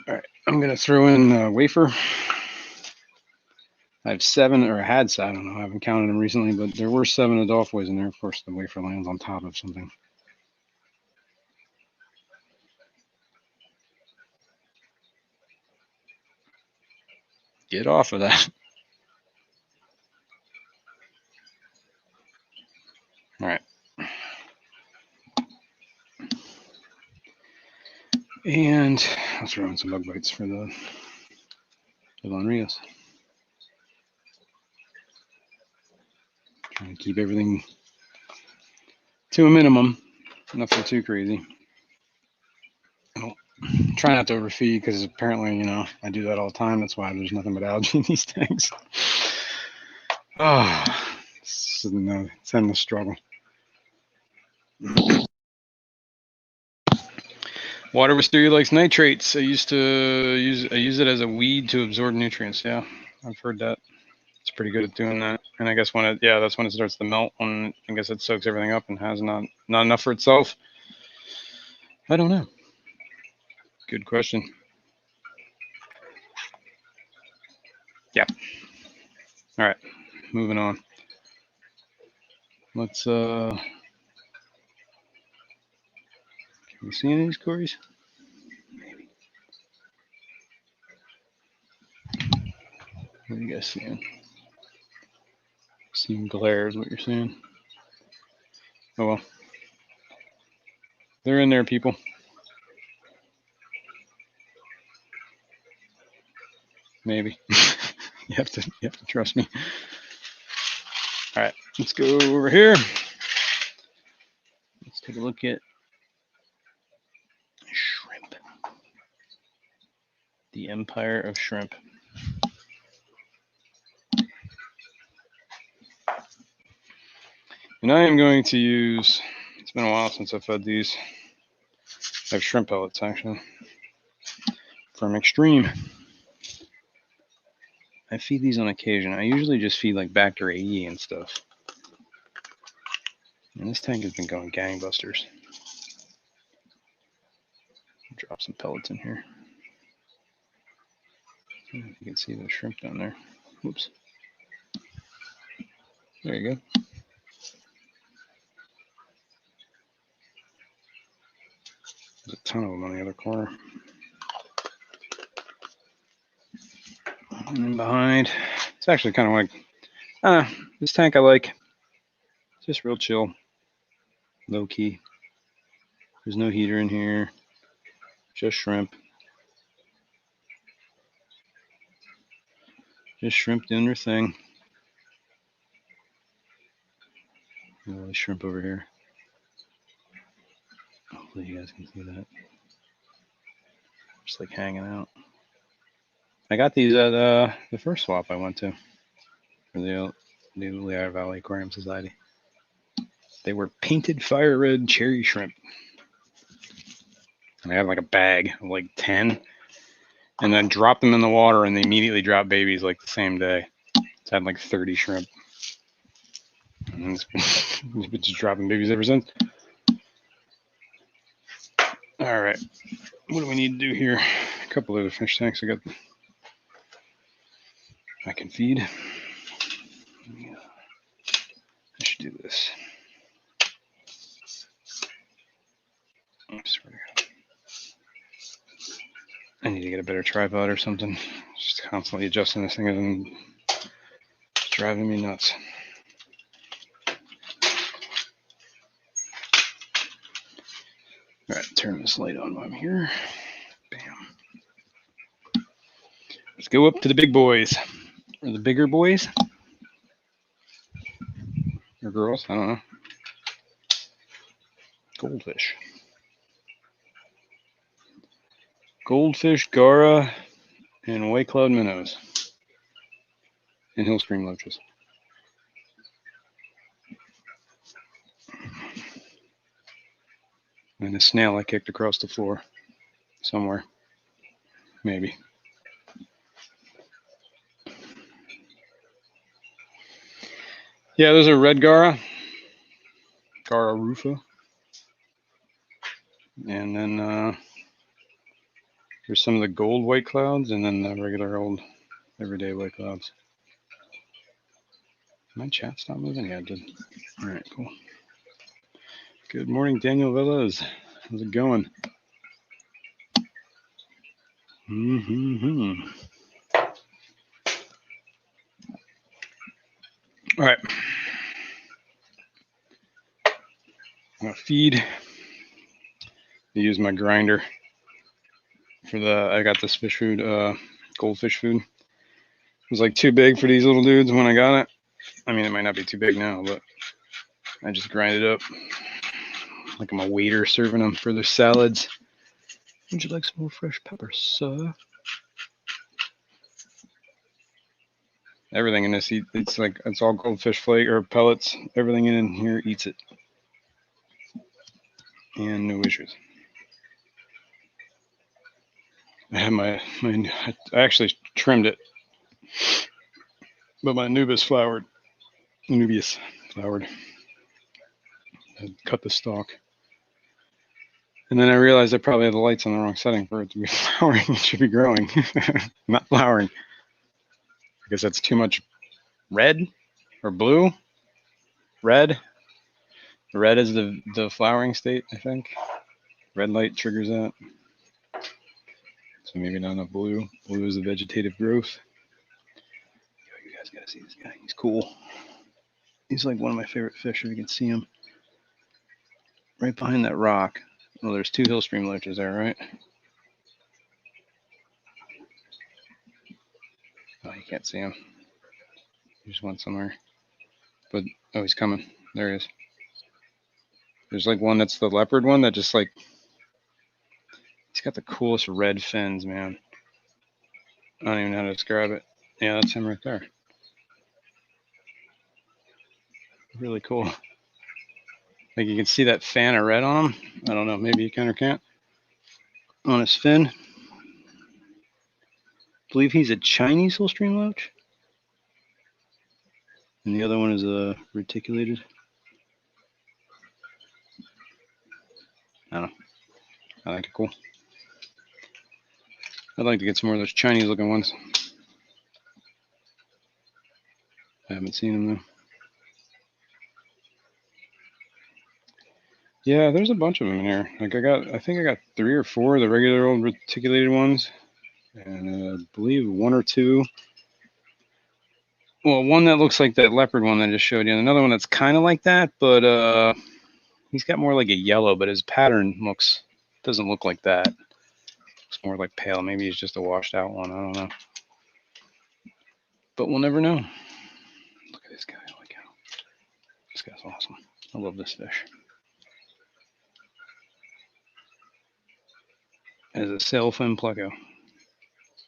All right, I'm gonna throw in wafer. I have 7, or I had 7, I don't know, I haven't counted them recently, but there were 7 Adolphois in there. Of course, the wafer lands on top of something. Get off of that. All right. And I'll throw in some bug bites for the Von Rios. Trying to keep everything to a minimum, nothing too crazy. I'll try not to overfeed because apparently, you know, I do that all the time. That's why there's nothing but algae in these tanks. Oh, it's in the struggle. Water Wisteria likes nitrates. I use it as a weed to absorb nutrients. Yeah, I've heard that. It's pretty good at doing that. And I guess that's when it starts to melt. When I guess it soaks everything up and has not enough for itself. I don't know. Good question. Yeah. All right, moving on. Let's can we see any of these cories? Maybe. What are you guys seeing? Seeing glare is what you're saying. Oh well. They're in there, people. Maybe. you have to trust me. All right, let's go over here. Let's take a look at shrimp. The Empire of Shrimp. And I am going to use, it's been a while since I've fed these. I have shrimp pellets actually from Extreme. I feed these on occasion. I usually just feed like Bacter AE and stuff. And this tank has been going gangbusters. Drop some pellets in here. I don't know if you can see the shrimp down there. Whoops. There you go. There's a ton of them on the other corner. And then behind, it's actually kind of like, this tank I like. It's just real chill, low key. There's no heater in here, just shrimp. Just shrimp doing their thing. All the shrimp over here. Hopefully you guys can see that. Just like hanging out. I got these at the first swap I went to for the Lehigh Valley Aquarium Society. They were painted fire red cherry shrimp. And I had like a bag of like 10 and then dropped them in the water and they immediately dropped babies like the same day. It's had like 30 shrimp. And it's been just dropping babies ever since. All right. What do we need to do here? A couple of fish tanks I can feed. Yeah, I should do this. I swear to God. I need to get a better tripod or something. Just constantly adjusting this thing and it's driving me nuts. All right, turn this light on while I'm here. Bam. Let's go up to the big boys. Or the bigger boys. Or girls, I don't know. Goldfish. Goldfish, Gara, and white cloud minnows. And hill stream loaches. And a snail I kicked across the floor. Somewhere. Maybe. Yeah, there's a red Gara. Gara rufa. And then there's some of the gold white clouds and then the regular old everyday white clouds. My chat stopped moving? Yeah, it did. All right, cool. Good morning, Daniel Villas. How's it going? Mm-hmm. All right. I'm gonna feed. I use my grinder for I got this fish food, goldfish food. It was like too big for these little dudes when I got it. I mean, it might not be too big now, but I just grind it up like I'm a waiter serving them for their salads. Would you like some more fresh pepper, sir? Everything in this, it's like, it's all goldfish flake or pellets. Everything in here eats it. And no issues. I have I actually trimmed it, but my Nubius flowered. I cut the stalk. And then I realized I probably had the lights on the wrong setting for it to be flowering. It should be growing, not flowering. I guess that's too much red or blue. Red. Red is the flowering state, I think. Red light triggers that. So maybe not enough blue. Blue is the vegetative growth. Yo, you guys gotta see this guy. He's cool. He's like one of my favorite fish if you can see him. Right behind that rock. Well, there's two hill stream loaches there, right? Oh, you can't see him. He just went somewhere. But, oh, he's coming. There he is. There's like one that's the leopard one that just like, he's got the coolest red fins, man. I don't even know how to describe it. Yeah, that's him right there. Really cool. Like you can see that fan of red on him. I don't know, maybe you can or can't. On his fin. I believe he's a Chinese hill stream loach. And the other one is a reticulated. I don't know. I think it's cool. I'd like to get some more of those Chinese looking ones. I haven't seen them though. Yeah, there's a bunch of them in here. Like I think I got 3 or 4 of the regular old reticulated ones. And I believe 1 or 2. Well, one that looks like that leopard one that I just showed you. And another one that's kind of like that, but he's got more like a yellow, but his pattern doesn't look like that. It's more like pale. Maybe he's just a washed out one. I don't know. But we'll never know. Look at this guy. Holy cow. This guy's awesome. I love this fish. As a sail fin pleco.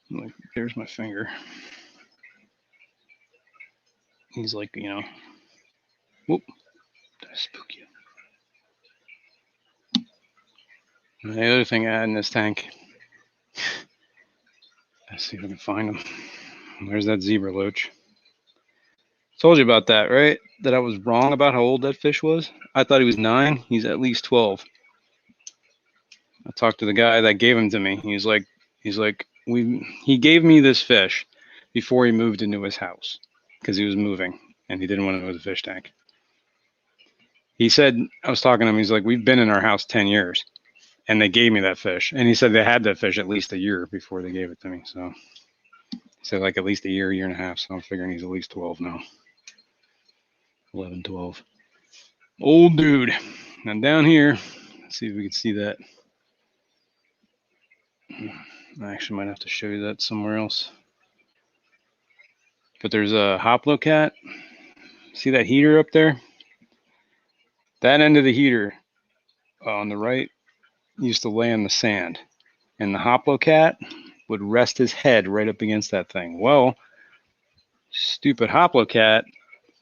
Like, there's my finger. He's like, you know. Whoop. Did I spook you? And the other thing I had in this tank. Let's see if I can find him. There's that zebra loach. Told you about that, right? That I was wrong about how old that fish was. I thought he was 9. He's at least 12. I talked to the guy that gave him to me. He's like, he gave me this fish before he moved into his house because he was moving. and he didn't want to know the fish tank. He said, I was talking to him, he's like, we've been in our house 10 years, and they gave me that fish. And he said they had that fish at least a year before they gave it to me. So he said like at least a year and a half. So I'm figuring he's at least 12 now. 11, 12. Old dude. Now down here, let's see if we can see that. I actually might have to show you that somewhere else. But there's a hoplocat. See that heater up there? That end of the heater on the right used to lay on the sand. And the hoplocat would rest his head right up against that thing. Well, stupid hoplocat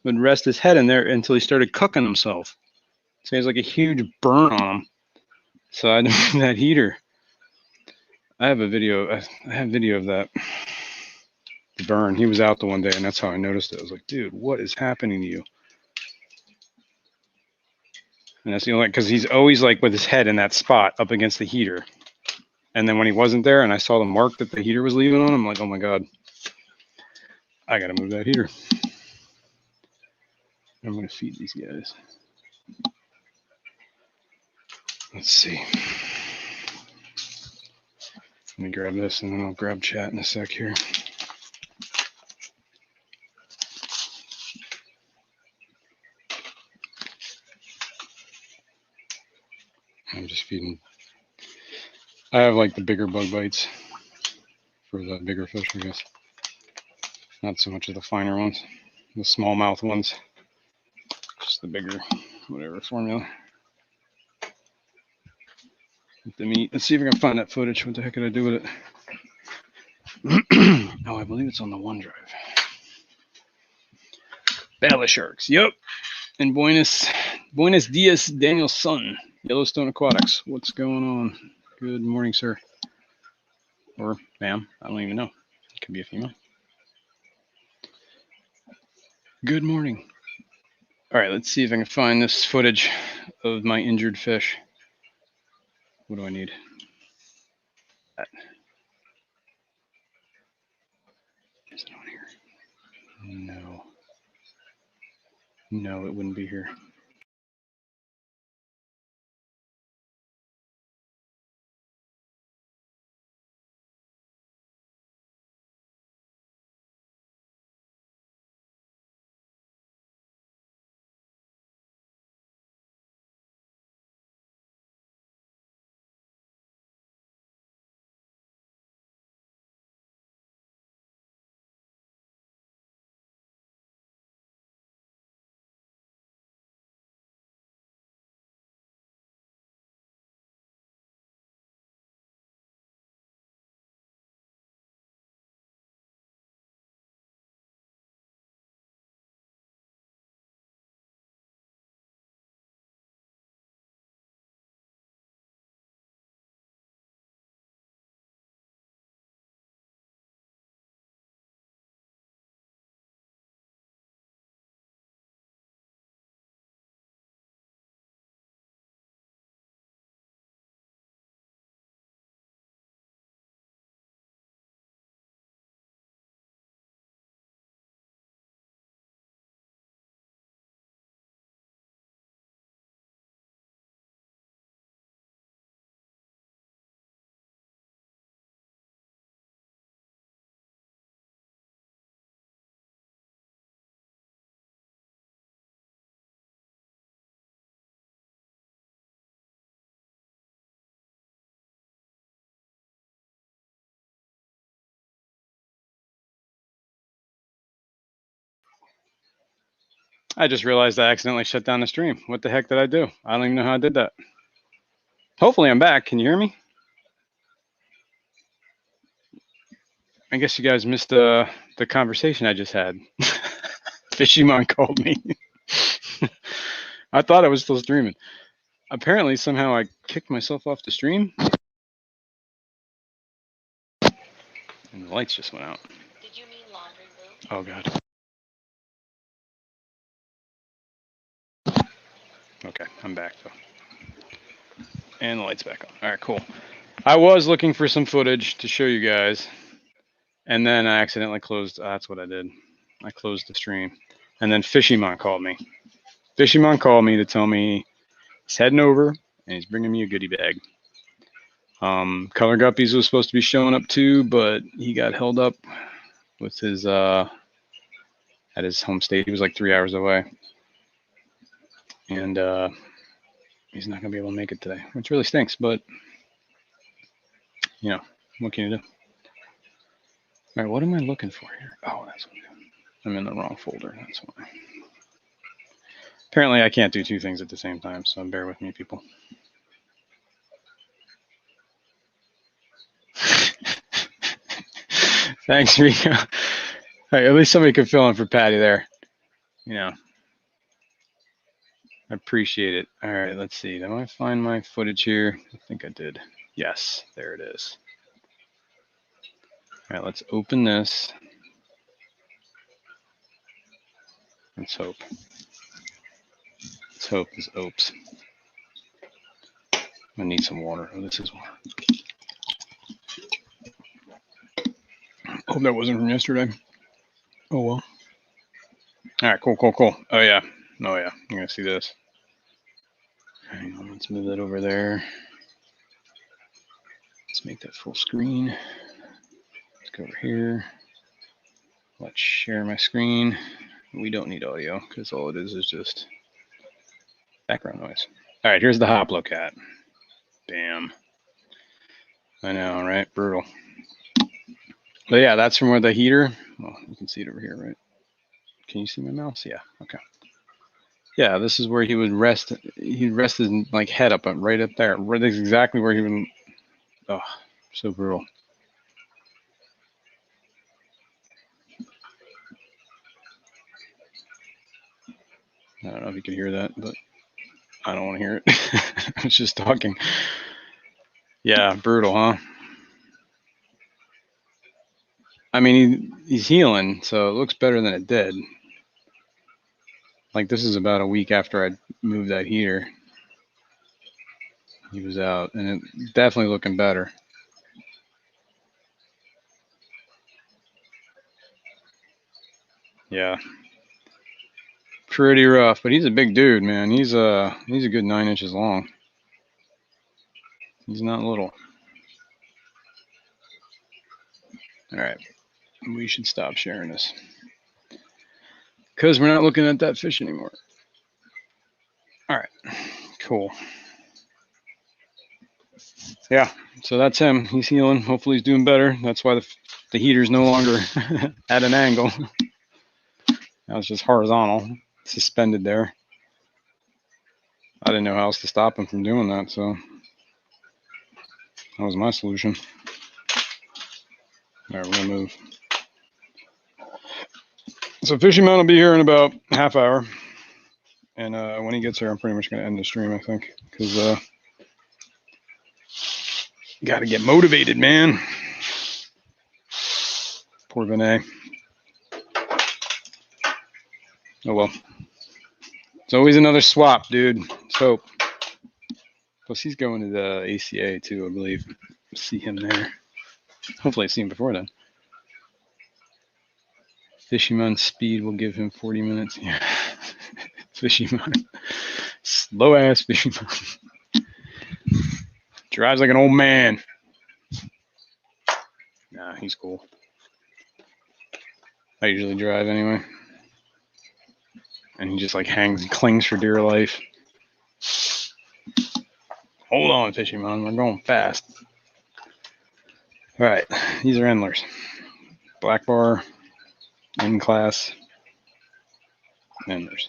would rest his head in there until he started cooking himself. So he has like a huge burn on him. So I that heater. I have a video. I have video of that burn. He was out the one day, and that's how I noticed it. I was like, dude, what is happening to you? And that's the only, because he's always like with his head in that spot up against the heater. And then when he wasn't there and I saw the mark that the heater was leaving on, I'm like, oh my God, I got to move that heater. I'm going to feed these guys. Let's see. Let me grab this and then I'll grab chat in a sec here. I'm just feeding. I have like the bigger bug bites for the bigger fish, I guess. Not so much of the finer ones, the smallmouth ones. Just the bigger, whatever formula. With the meat. Let's see if I can find that footage. What the heck did I do with it? Oh, I believe it's on the OneDrive. Bala Sharks. Yep. And Buenos Dias, Daniel's son. Yellowstone Aquatics. What's going on? Good morning, sir. Or ma'am. I don't even know. It could be a female. Good morning. All right, let's see if I can find this footage of my injured fish. What do I need? Is it on here? No. No, it wouldn't be here. I just realized I accidentally shut down the stream. What the heck did I do? I don't even know how I did that. Hopefully I'm back. Can you hear me? I guess you guys missed the conversation I just had. Fishymon called me. I thought I was still streaming. Apparently, somehow I kicked myself off the stream. And the lights just went out. Did you mean laundry move? Oh, God. Okay, I'm back, though. And the light's back on. All right, cool. I was looking for some footage to show you guys. And then I accidentally closed. That's what I did. I closed the stream. And then Fishymon called me. Fishymon called me to tell me he's heading over and he's bringing me a goodie bag. Color Guppies was supposed to be showing up too, but he got held up with his at his home state. He was like 3 hours away, and he's not gonna be able to make it today, which really stinks. But you know, what can you do? All right, what am I looking for here? Oh, that's what I'm in the wrong folder. That's why. Apparently, I can't do two things at the same time, so bear with me, people. Thanks, Rico. All right, at least somebody could fill in for Patty there. You know, I appreciate it. All right, let's see. Did I find my footage here? I think I did. Yes, there it is. All right, let's open this. Let's hope. Let's hope this opes. I need some water. Oh, this is water. Hope that wasn't from yesterday. Oh, well. All right, cool. Oh, yeah. Oh, yeah. You're going to see this. Hang on, let's move that over there. Let's make that full screen. Let's go over here. Let's share my screen. We don't need audio because all it is just background noise. All right, here's the Hoplo cat. Bam. I know, right? Brutal. But yeah, that's from where the heater. Well, you can see it over here, right? Can you see my mouse? Yeah. Okay. Yeah, this is where he would rest. He'd rest his like head up, right up there. That's exactly where he would. Oh, so brutal. I don't know if you can hear that, but I don't want to hear it. I was just talking. Yeah, brutal, huh? I mean, he's healing, so it looks better than it did. Like, this is about a week after I moved that heater. He was out, and it's definitely looking better. Yeah. Pretty rough, but he's a big dude, man. He's a good 9 inches long. He's not little. All right, we should stop sharing this because we're not looking at that fish anymore. All right, cool. Yeah, so that's him. He's healing. Hopefully he's doing better. That's why the heater's no longer at an angle. Now it's just horizontal, suspended there. I didn't know how else to stop him from doing that, so that was my solution. All right, we're gonna move. So Fishymon will be here in about a half hour, and when he gets here, I'm pretty much gonna end the stream, I think, because got to get motivated, man. Poor Vinay. Oh well. It's always another swap, dude. So, plus he's going to the ACA too, I believe. See him there. Hopefully I see him before then. Fishymon speed will give him 40 minutes. Yeah. Fishymon. Slow ass Fishymon. Drives like an old man. Nah, he's cool. I usually drive anyway. And he just like hangs and clings for dear life. Hold on, Fishymon. We're going fast. All right. These are endlers. Black bar. In-class. Endlers.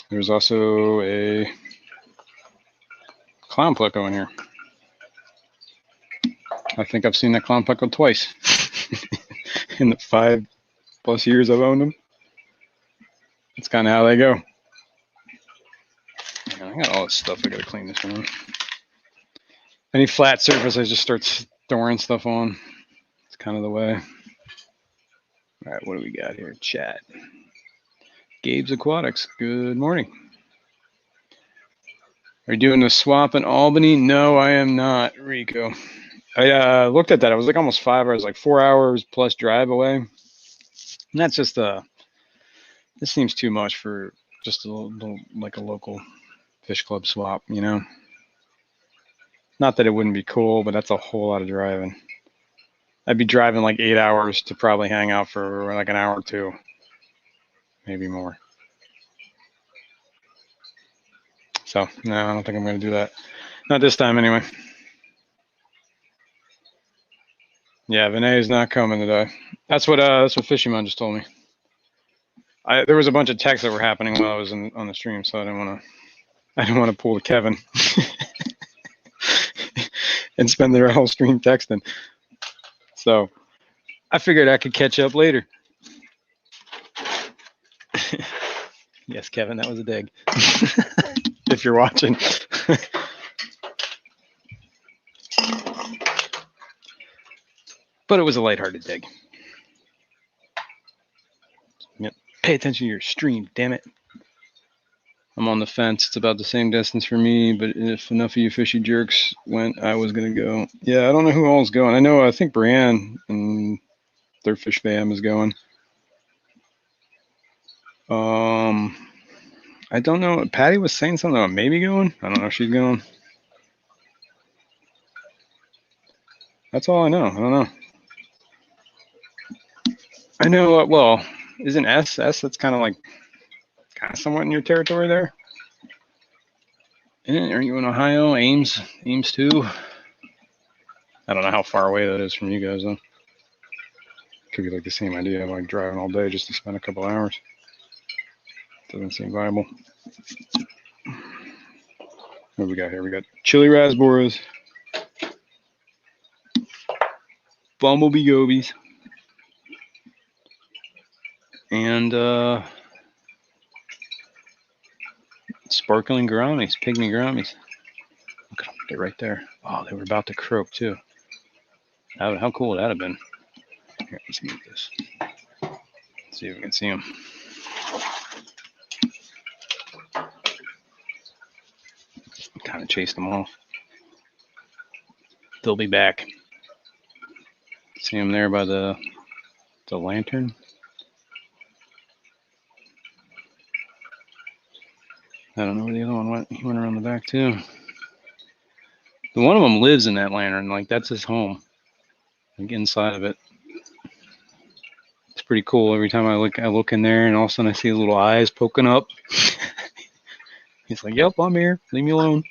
There's also a clown pleco in here. I think I've seen that clown pleco twice in the 5+ years I've owned them. That's kind of how they go. I got all this stuff. I got to clean this one. Any flat surface, I just start storing stuff on. It's kind of the way. All right, what do we got here? Chat. Gabe's Aquatics. Good morning. Are you doing the swap in Albany? No, I am not, Rico. I looked at that. I was like almost 5 hours, like 4 hours plus drive away. And that's just this seems too much for just a little like a local fish club swap, you know. Not that it wouldn't be cool, but that's a whole lot of driving. I'd be driving like 8 hours to probably hang out for like an hour or two, maybe more. So no, I don't think I'm going to do that. Not this time, anyway. Yeah, Vinay's not coming today. That's what Fishyman just told me. There was a bunch of texts that were happening while I was on the stream, so I didn't want to pull the Kevin and spend their whole stream texting. So I figured I could catch up later. Yes, Kevin, that was a dig. If you're watching. But it was a lighthearted dig. Yep. Pay attention to your stream, damn it. I'm on the fence. It's about the same distance for me, but if enough of you fishy jerks went, I was going to go. Yeah, I don't know who all's going. I think Brienne and their fish fam is going. I don't know. Patty was saying something about maybe going. I don't know if she's going. That's all I know. I don't know. I know, well, isn't S? That's kind of somewhat in your territory there? Aren't you in Ohio? Ames too? I don't know how far away that is from you guys, though. Could be like the same idea of like driving all day just to spend a couple hours. Doesn't seem viable. What do we got here? We got chili raspberries, bumblebee gobies, and sparkling gouramis, pygmy gouramis. Look at them, they're right there. Oh, they were about to croak too. How cool would that have been? Here, let's move this. Let's see if we can see them. Kind of chased them off. They'll be back. See them there by the lantern. I don't know where the other one went. He went around the back too. The one of them lives in that lantern. Like that's his home. Like inside of it. It's pretty cool. Every time I look in there, and all of a sudden I see his little eyes poking up. He's like, "Yep, I'm here. Leave me alone."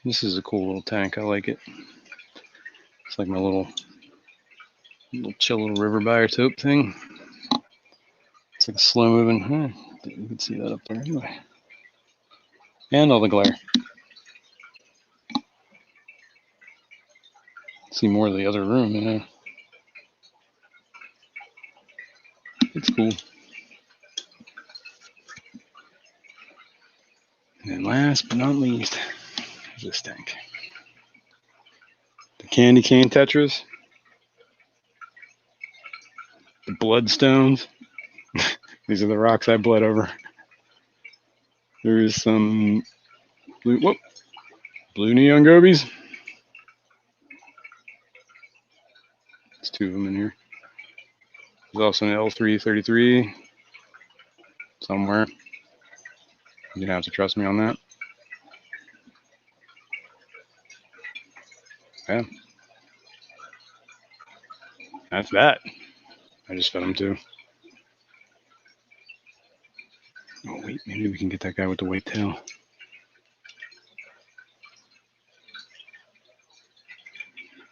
This is a cool little tank. I like it. It's like my little chill little river biotop thing. It's like a slow moving. You can see that up there anyway. And all the glare. See more of the other room, you know. It's cool. And then last but not least, is this tank. The candy cane tetras. The bloodstones. These are the rocks I bled over. There is some blue neon gobies. There's two of them in here. There's also an L333 somewhere. You're gonna have to trust me on that. Yeah. That's that. I just fed him too. Oh wait, maybe we can get that guy with the white tail.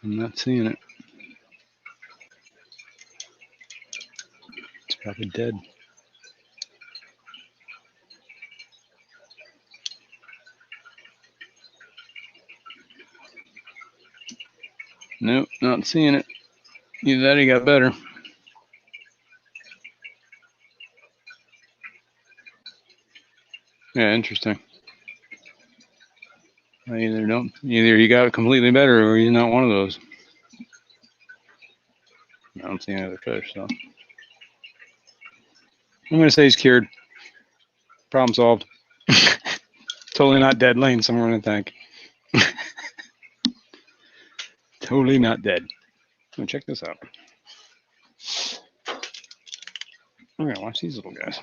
I'm not seeing it. It's probably dead. Nope, not seeing it. Either that or he got better. Yeah, interesting. Either he got it completely better or he's not one of those. I don't see any other fish, so I'm gonna say he's cured. Problem solved. Totally not dead, laying somewhere in the tank. Totally not dead. Oh, check this out. I'm gonna watch these little guys.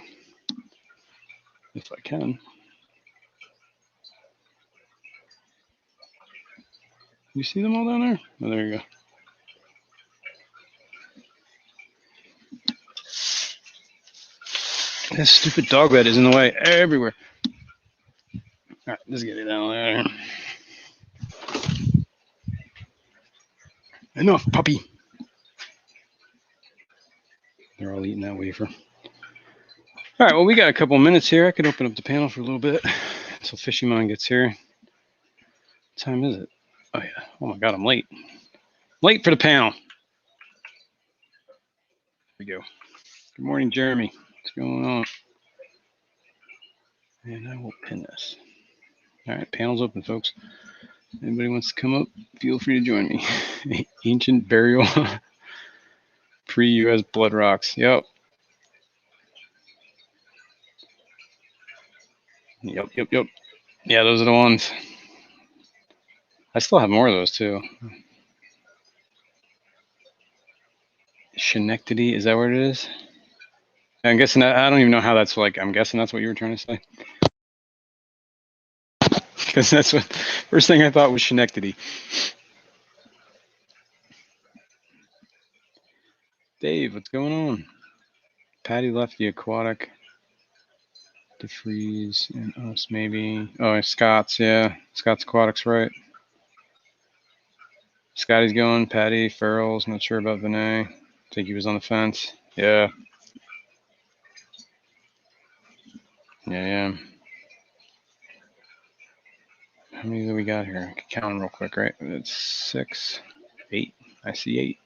If I can. You see them all down there? Oh, there you go. This stupid dog bed is in the way everywhere. All right, let's get it down there. Enough, puppy. They're all eating that wafer. All right, well, we got a couple minutes here. I can open up the panel for a little bit until Fishymon gets here. What time is it? Oh, yeah. Oh, my God, I'm late. Late for the panel. Here we go. Good morning, Jeremy. What's going on? And I will pin this. All right, panel's open, folks. Anybody wants to come up, feel free to join me. Ancient burial, pre-U.S. blood rocks. Yep. Yep. Yeah, those are the ones. I still have more of those, too. Schenectady, is that what it is? I'm guessing that, I don't even know how that's like. I'm guessing that's what you were trying to say. Because that's what, first thing I thought was Schenectady. Dave, what's going on? Patty left the aquatic. DeFreeze and us, maybe. Oh, Scott's, yeah. Scott's Aquatics, right. Scotty's going. Patty, Farrell's, not sure about Vinay. I think he was on the fence. Yeah. How many do we got here? I can count them real quick, right? It's 6, 8. I see 8.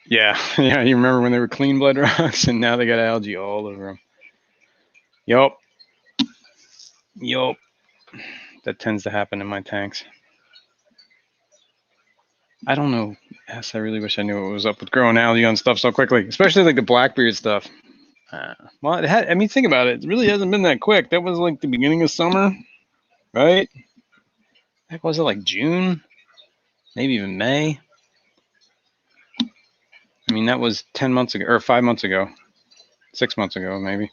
Yeah, you remember when they were clean blood rocks and now they got algae all over them. Yup. That tends to happen in my tanks. I don't know. Yes, I really wish I knew what was up with growing algae on stuff so quickly, especially like the Blackbeard stuff. Well, it had. I mean, think about it. It really hasn't been that quick. That was like the beginning of summer, right? Heck, was it like June? Maybe even May? I mean, that was 10 months ago, or 5 months ago. 6 months ago, maybe.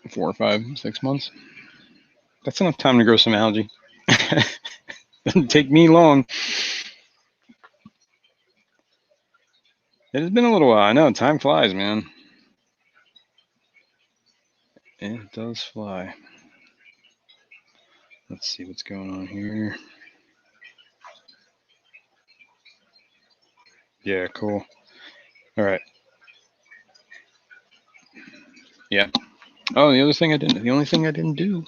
Four or 5, 6 months. That's enough time to grow some algae. Doesn't take me long. It has been a little while. I know, time flies, man. It does fly. Let's see what's going on here. Yeah, cool. All right. Yeah. Oh, the only thing I didn't do.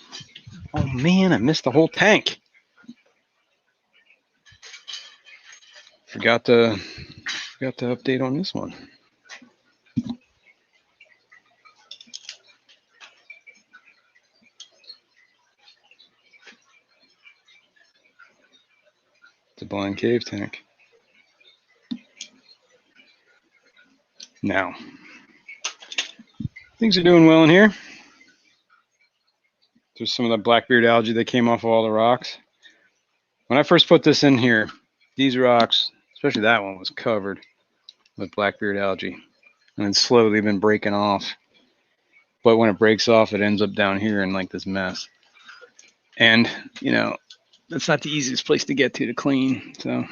Oh man, I missed the whole tank. Forgot to update on this one. It's a blind cave tank. Now, things are doing well in here. There's some of that Blackbeard algae that came off of all the rocks. When I first put this in here, these rocks, especially that one, was covered with Blackbeard algae. And it's slowly been breaking off. But when it breaks off, it ends up down here in like this mess. And, you know, that's not the easiest place to get to clean. So I'm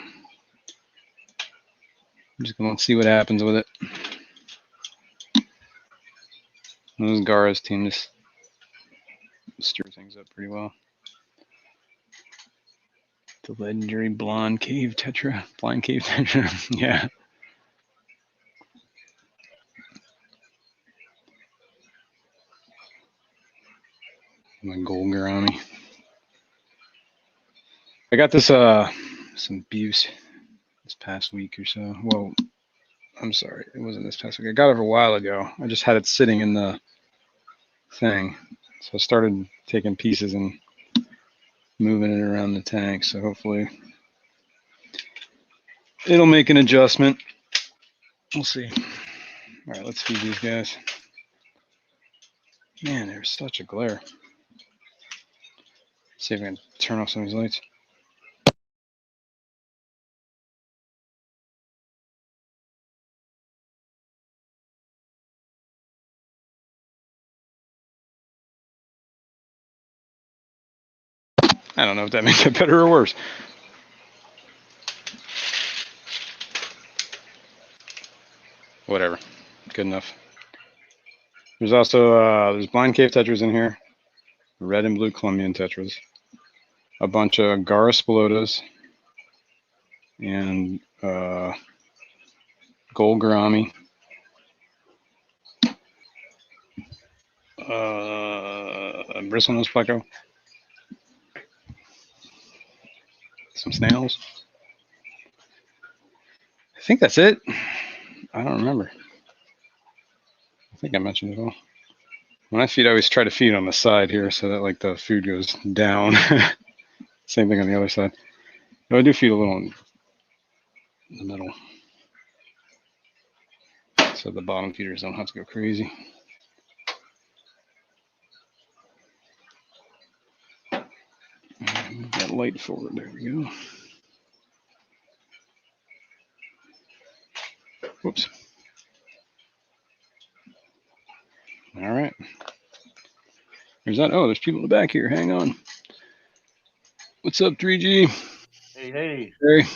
just going to see what happens with it. Those Gara's team just stir things up pretty well. The legendary blind cave tetra. Yeah. My gold gourami. I got this some Buse this past week or so. Well, I'm sorry, it wasn't this past week. I got it a while ago. I just had it sitting in the thing. So I started taking pieces and moving it around the tank. So hopefully it'll make an adjustment. We'll see. All right, let's feed these guys. Man, there's such a glare. See if I can turn off some of these lights. I don't know if that makes it better or worse. Whatever. Good enough. There's also there's blind cave tetras in here. Red and blue Colombian tetras. A bunch of Gara Spilotas. And gold gourami. Bristlenose pleco. Some snails. I think that's it. I don't remember. I think I mentioned it all. When I feed, I always try to feed on the side here so that like the food goes down. Same thing on the other side. But I do feed a little in the middle, so the bottom feeders don't have to go crazy. Move that light forward. There we go. Whoops. All right. There's that. Oh, there's people in the back here. Hang on. What's up, 3G? Hey. Terry.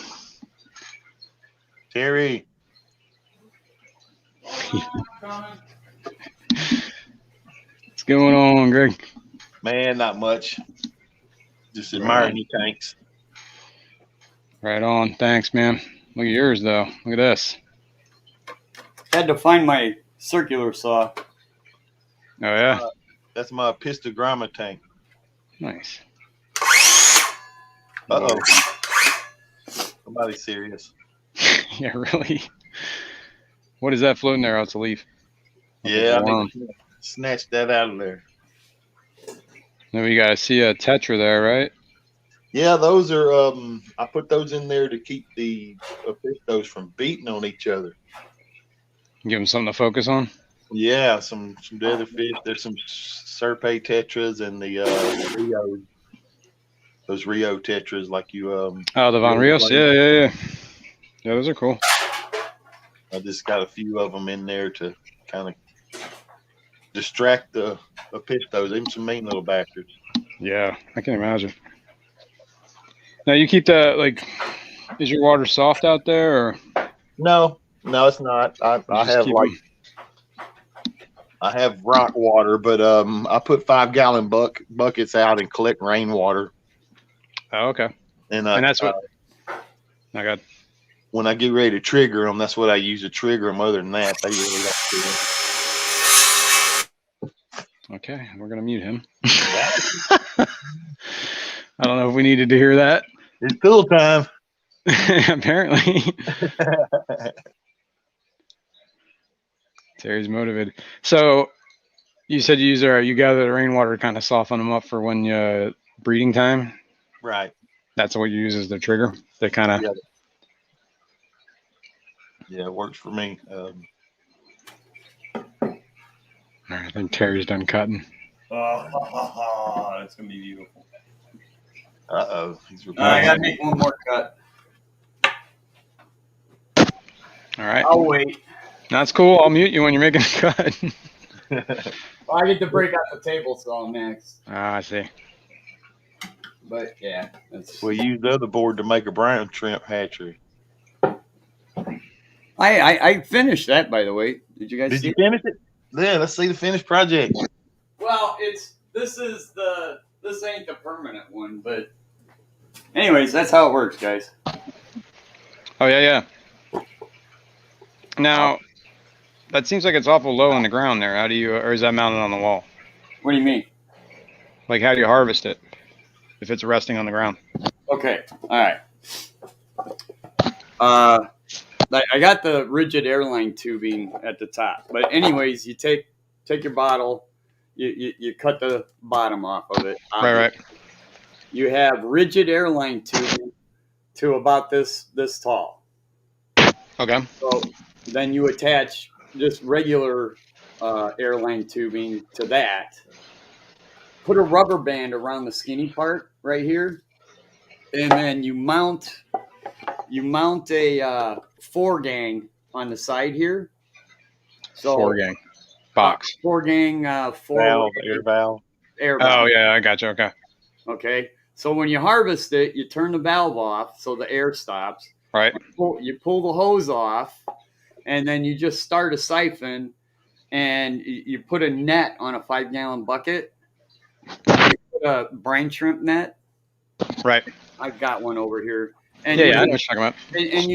Terry. What's going on, Greg? Man, not much. Just admiring your tanks. Right on. Thanks, man. Look at yours, though. Look at this. Had to find my circular saw. Oh, yeah? That's my pistogramma tank. Nice. Uh-oh. Somebody's serious. Yeah, really? What is that floating there? Oh, it's a leaf. Yeah, I need to snatch that out of there. Then we got to see a tetra there, right? Yeah, those are, I put those in there to keep the pistos from beating on each other. Give them something to focus on? Yeah, some other fish. There's some Serpe tetras and the Rio, those Rio tetras like you. Oh, the Von Rios? Yeah. Yeah, those are cool. I just got a few of them in there to kind of distract the pistos. Them some mean little bastards. Yeah, I can imagine. Now you keep that, like, is your water soft out there? Or? No, it's not. I have like them. I have rock water, but I put 5-gallon buckets out and collect rainwater. Oh, okay. And that's what I got. When I get ready to trigger them, that's what I use to trigger them. Other than that, they really don't. Okay, we're gonna mute him. I don't know if we needed to hear that. It's pool time. Apparently. Terry's motivated. So you said you gather the rainwater to kind of soften them up for when breeding time. Right. That's what you use as the trigger. They kind of. Yeah, it works for me. All right, I think Terry's done cutting. That's gonna be beautiful. Uh-oh. I gotta make one more cut. All right. I'll wait. That's cool. I'll mute you when you're making a cut. I get to break out the table saw next. I see. But yeah, we'll use the other board to make a brown shrimp hatchery. I finished that, by the way. Did you guys see you finish it? Yeah, let's see the finished project. Well, this ain't the permanent one, but anyways, that's how it works, guys. Oh yeah. Now, that seems like it's awful low on the ground there. How do you, or is that mounted on the wall? What do you mean? Like, how do you harvest it if it's resting on the ground? Okay, all right. I got the rigid airline tubing at the top, but anyways, you take your bottle, you cut the bottom off of it. Right. You have rigid airline tubing to about this tall. Okay. So then you attach just regular airline tubing to that. Put a rubber band around the skinny part right here, and then you mount a 4-gang on the side here. So 4-gang box. 4-gang Valve, air valve. air valve. Oh yeah, I got you. Okay. Okay. So when you harvest it, you turn the valve off so the air stops. Right. You pull the hose off, and then you just start a siphon, and you put a net on a 5-gallon bucket. You put a brine shrimp net. Right. I've got one over here. And Yeah, I know what you're talking about. And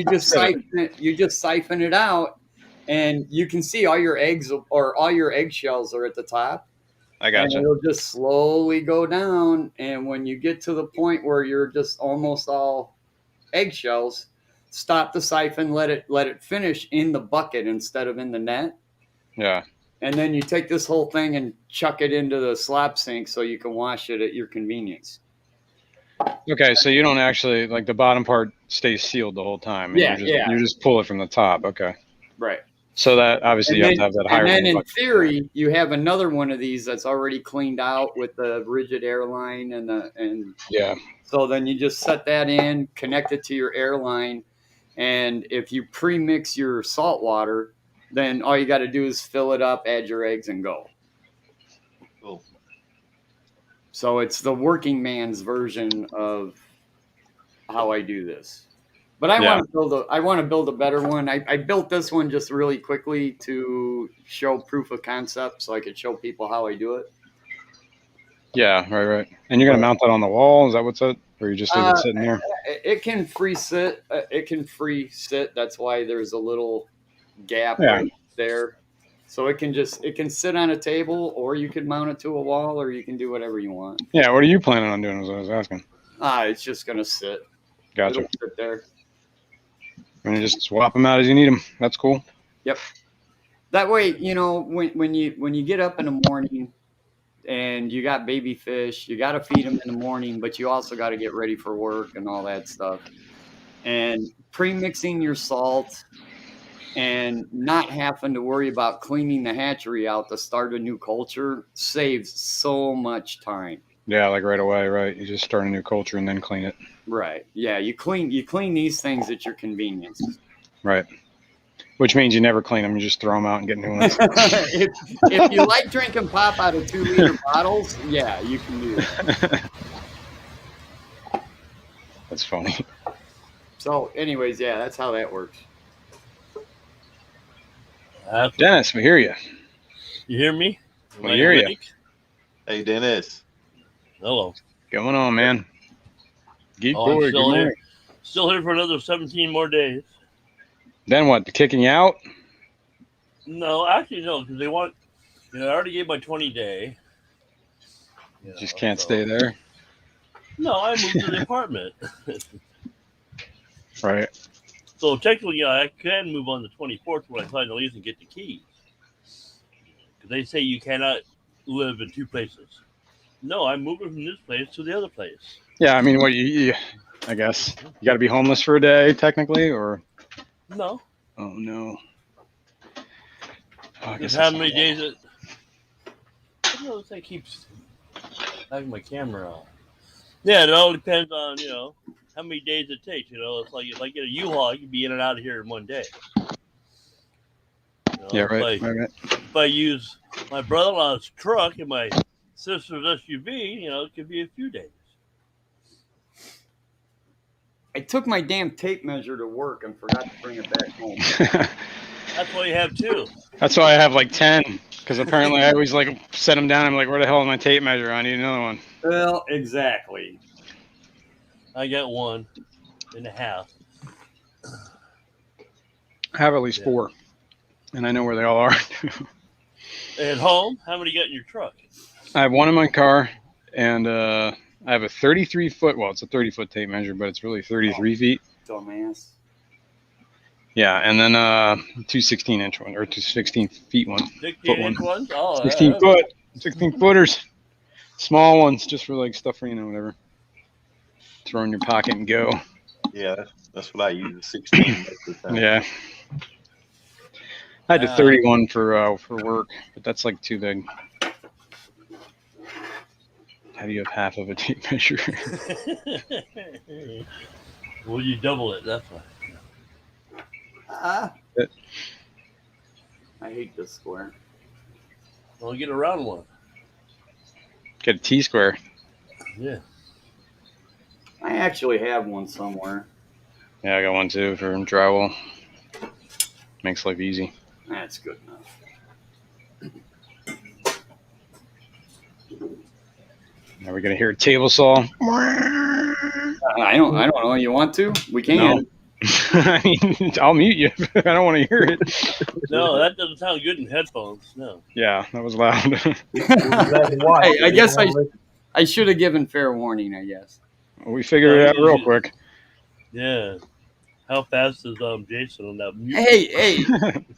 you just siphon it out, and you can see all your eggs or all your eggshells are at the top. I got And you. it'll just slowly go down, and when you get to the point where you're just almost all eggshells, stop the siphon, let it finish in the bucket instead of in the net. Yeah. And then you take this whole thing and chuck it into the slop sink so you can wash it at your convenience. Okay, so you don't actually, like, the bottom part stays sealed the whole time. And you just pull it from the top. Okay. Right. So that obviously you have to have that higher. And then in theory, you have another one of these that's already cleaned out with the rigid airline and yeah. So then you just set that in, connect it to your airline, and if you pre-mix your salt water, then all you got to do is fill it up, add your eggs, and go. Cool. So it's the working man's version of how I do this. But I want to build a better one. I built this one just really quickly to show proof of concept, so I could show people how I do it. Yeah, right. And you're gonna mount that on the wall? Is that what's it? Or you just leave it sitting there? It can free sit. That's why there's a little gap right there. So it can sit on a table, or you can mount it to a wall, or you can do whatever you want. Yeah. What are you planning on doing? As I was asking. It's just gonna sit. Gotcha. It'll sit there. And you just swap them out as you need them. That's cool. Yep. That way, when you get up in the morning and you got baby fish, you got to feed them in the morning, but you also got to get ready for work and all that stuff. And pre-mixing your salt and not having to worry about cleaning the hatchery out to start a new culture saves so much time. Yeah, like right away, right? You just start a new culture and then clean it. Right. Yeah, you clean these things at your convenience. Right. Which means you never clean them. You just throw them out and get new ones. if you like drinking pop out of 2-liter bottles, yeah, you can do that. That's funny. So, anyways, yeah, that's how that works. Dennis, we hear you. You hear me? We hear you. Hey, Dennis. Hello. Going on, man. Geek boy, I'm still here. Still here for another 17 more days. Then what? Kicking you out? No, actually, no, because they want. I already gave my 20-day. Just can't stay there. No, I moved to the apartment. Right. So technically, I can move on the 24th when I sign the lease and get the keys. Because they say you cannot live in two places. No, I'm moving from this place to the other place. Yeah, I mean, what you I guess you got to be homeless for a day, technically, or no. Oh no. Oh, I guess how many days it? I don't know if that keeps having my camera on. Yeah, it all depends on how many days it takes. It's like if I get a U-Haul, I can be in and out of here in one day. Yeah, right. If I use my brother-in-law's truck and my sister's SUV, it could be a few days. I took my damn tape measure to work and forgot to bring it back home. That's why you have two. That's why I have like 10, because apparently I always like set them down. I'm like, where the hell is my tape measure? I need another one. Well, exactly. I got 1.5. I have at least 4, and I know where they all are. At home, how many you got in your truck? I have one in my car, and I have a 33-foot. Well, it's a 30-foot tape measure, but it's really 33 feet. Dumbass. Yeah, and then 2 16-inch one, or 2 16-feet one. 16-inch ones? Oh, 16-footers. Small ones, just for like stuff for whatever. Throw in your pocket and go. Yeah, that's what I use. 16. Yeah. I had a 31 for work, but that's like too big. How do you have half of a tape measure? Well, you double it. That's why. I hate this square. Well, get a round one. Get a T-square. Yeah. I actually have one somewhere. Yeah, I got one too for drywall. Makes life easy. That's good enough. Now we're gonna hear a table saw. I don't know. You want to? We can. No. I mean, I'll mute you. I don't want to hear it. No, that doesn't sound good in headphones. No. Yeah, that was loud. Hey, I guess I should have given fair warning, I guess. We figured it out real quick. Yeah. How fast is Jason on that mute? Hey,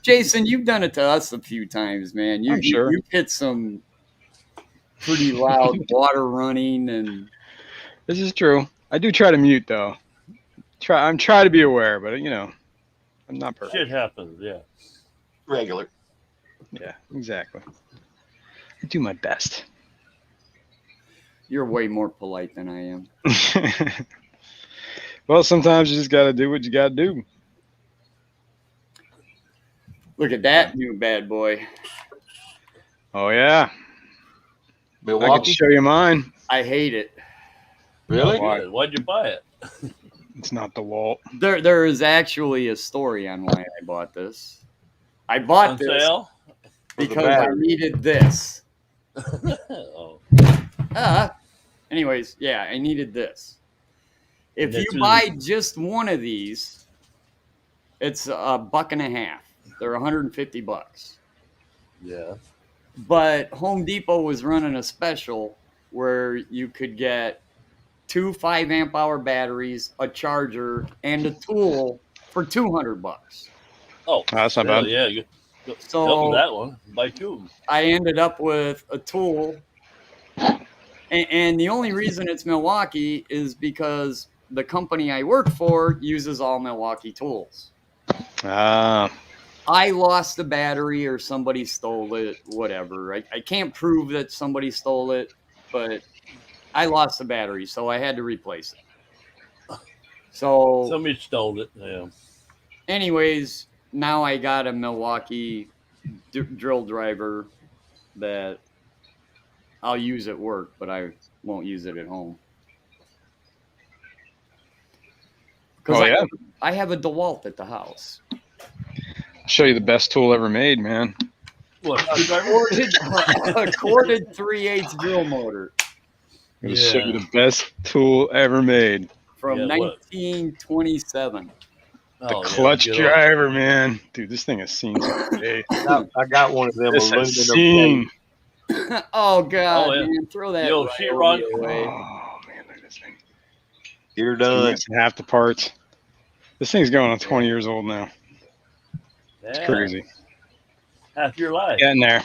Jason, you've done it to us a few times, man. I'm sure. You've hit some pretty loud water running and. This is true. I do try to mute though. I'm trying to be aware, but you know, I'm not perfect. Shit happens, yeah. Regular. Yeah, exactly. I do my best. You're way more polite than I am. Well, sometimes you just got to do what you got to do. Look at that new bad boy. Oh yeah. I can Milwaukee. show you mine. I hate it. Really? Why'd you buy it? It's not the wall. There is actually a story on why I bought this. I bought On this sale? because I needed this. Oh. Anyways, yeah, I needed this. If And you that's buy just one of these, it's $1.50. They're $150. Yeah. But Home Depot was running a special where you could get 2 5-amp-hour batteries, a charger, and a tool for $200. Oh, that's not bad. Yeah, So double that one. Buy two. I ended up with a tool, and the only reason it's Milwaukee is because the company I work for uses all Milwaukee tools. Ah. I lost the battery or somebody stole it, whatever. I can't prove that somebody stole it, but I lost the battery, so I had to replace it. So Somebody stole it. Yeah. anyways, now I got a Milwaukee drill driver that I'll use at work, but I won't use it at home. Because I have a DeWalt at the house. I'll show you the best tool ever made, man. What? A corded 3/8 drill motor. I'll show you the best tool ever made. From 1927. The clutch driver, man. Dude, this thing has seen some day. I got one of them. This has seen. Oh, God, man. Throw that shit rod away. Oh, man, look at this thing. Get her done. Half the parts. This thing's going on 20 years old now. It's crazy. Half your life. Getting there.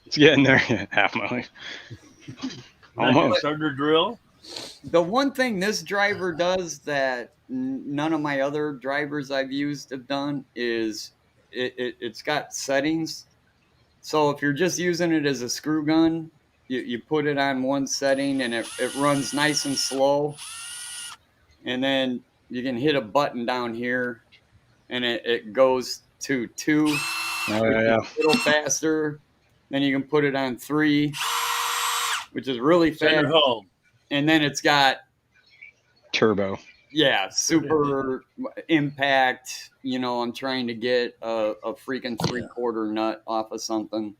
It's getting there. Yeah, half my life. Almost. Under drill. The one thing this driver does that none of my other drivers I've used have done is it's got settings. So if you're just using it as a screw gun, you put it on one setting and it runs nice and slow. And then you can hit a button down here and it goes to 2. Oh, yeah. A little faster. Then you can put it on 3, which is really fast. Send her home. And then it's got turbo. Yeah, super impact. You know, I'm trying to get a freaking 3/4 nut off of something.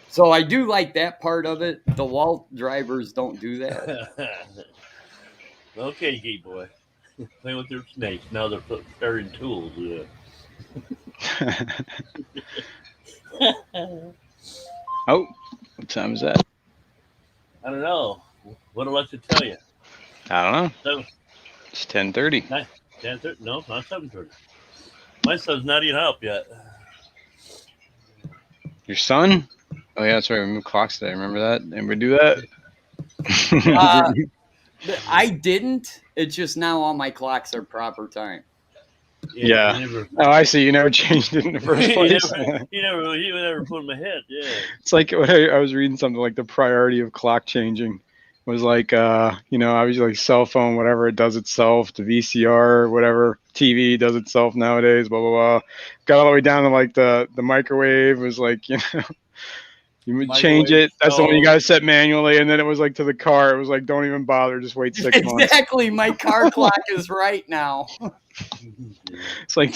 So I do like that part of it. The DeWalt drivers don't do that. Okay, geek boy. Playing with your snakes. Now they're preparing tools. Yeah. Oh, what time is that? I don't know. What do I like to tell you? I don't know. 7. It's 10:30. 10:30? No, not 7:30. My son's not even up yet. Your son? Oh yeah, that's right. We moved clocks today. Remember that? Anybody do that? I didn't. It's just now all my clocks are proper time. Yeah. He never, Oh, I see. You never changed it in the first he place. never put in my head. Yeah. It's like when I was reading something like the priority of clock changing was like, obviously like cell phone, whatever, it does itself, the VCR, whatever, TV does itself nowadays, blah, blah, blah. Got all the way down to like the microwave was like, you would change Microwave, it. That's the one you stove. got to set manually. And then it was like to the car, it was like, don't even bother, just wait 6 months. Exactly. My car clock is right now. It's like,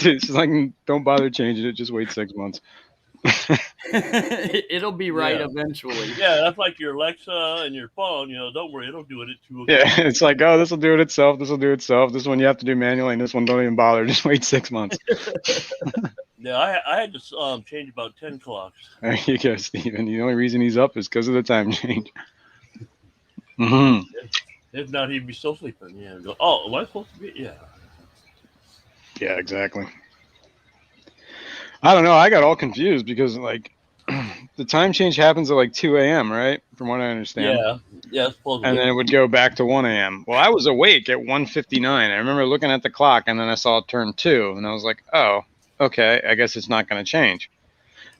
don't bother changing it, just wait 6 months. It'll be right Yeah. eventually. Yeah, that's like your Alexa and your phone. Don't worry, it'll do it at 2 o'clock. Yeah, it's like, oh, this will do it itself. This will do it itself. This one you have to do manually, and this one don't even bother. Just wait 6 months. Yeah, I had to change about 10 clocks. There you go, Steven. The only reason he's up is because of the time change. Mm-hmm. If not, he'd be still sleeping. Yeah. Go, oh, am I supposed to be? Yeah. Yeah, exactly. I don't know. I got all confused because like the time change happens at like 2 a.m., right? From what I understand. Yeah, supposedly. And then it would go back to 1 a.m. Well, I was awake at 1:59. I remember looking at the clock, and then I saw it turn 2, and I was like, oh, okay, I guess it's not going to change.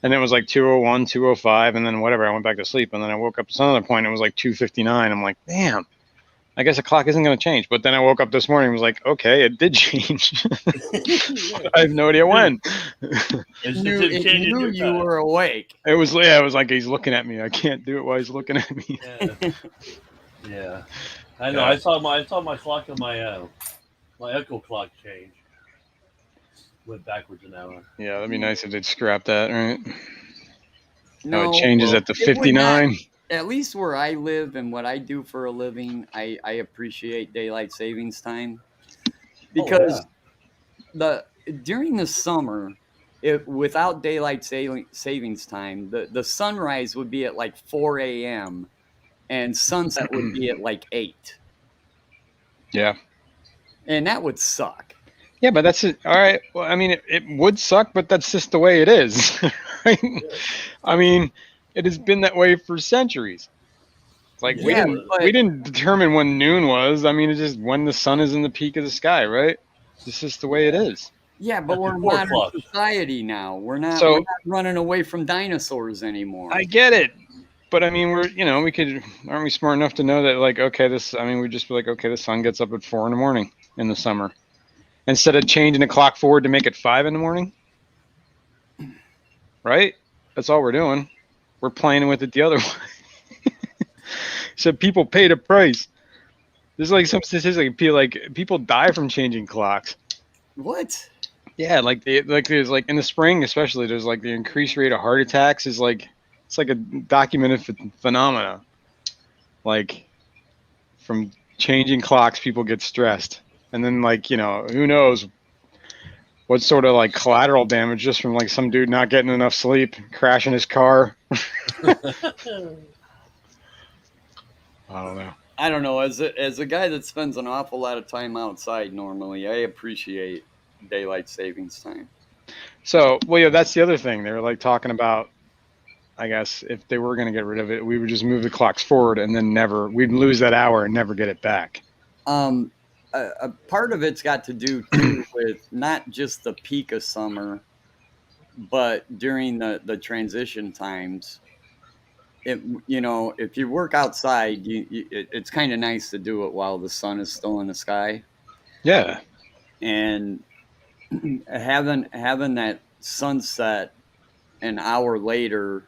And it was like 2:01, 2:05, and then whatever, I went back to sleep, and then I woke up at some other point, and it was like 2:59. I'm like, damn, I guess the clock isn't going to change. But then I woke up this morning and was like, okay, it did change. I have no idea when. It Knew you were awake. It was like he's looking at me. I can't do it while he's looking at me. Yeah. I know. Yeah. I saw my clock on my Echo clock change. Went backwards an hour. Yeah, that'd be nice if they'd scrap that, right? No, it changes at the it would 59. not. At least where I live and what I do for a living, I appreciate daylight savings time because during the summer, without daylight savings time, the sunrise would be at like 4 a.m. and sunset would be at like 8. Yeah. And that would suck. Yeah, but that's it. All right. Well, I mean, it would suck, but that's just the way it is. Right? I mean, it has been that way for centuries. Like we didn't determine when noon was. I mean, it's just when the sun is in the peak of the sky, right? It's just the way it is. Yeah, but we're modern society now. We're not running away from dinosaurs anymore. I get it. But I mean, aren't we smart enough to know that like, okay, we just be like, okay, the sun gets up at 4 a.m. in the summer. Instead of changing the clock forward to make it 5 a.m. Right? That's all we're doing. We're playing with it the other way. So people paid a price. There's like some statistic, people die from changing clocks. What? Yeah, there's like in the spring especially, there's like the increased rate of heart attacks is like, it's like a documented phenomena. Like from changing clocks, people get stressed. And then like, who knows what sort of like collateral damage just from like some dude not getting enough sleep, crashing his car. I don't know. As a guy that spends an awful lot of time outside normally, I appreciate daylight savings time. So, well, yeah, that's the other thing. They were like talking about, I guess, if they were going to get rid of it, we would just move the clocks forward and then we'd lose that hour and never get it back. A part of it's got to do too with not just the peak of summer, but during the transition times. If you work outside, it's kind of nice to do it while the sun is still in the sky. Yeah. And having that sunset an hour later.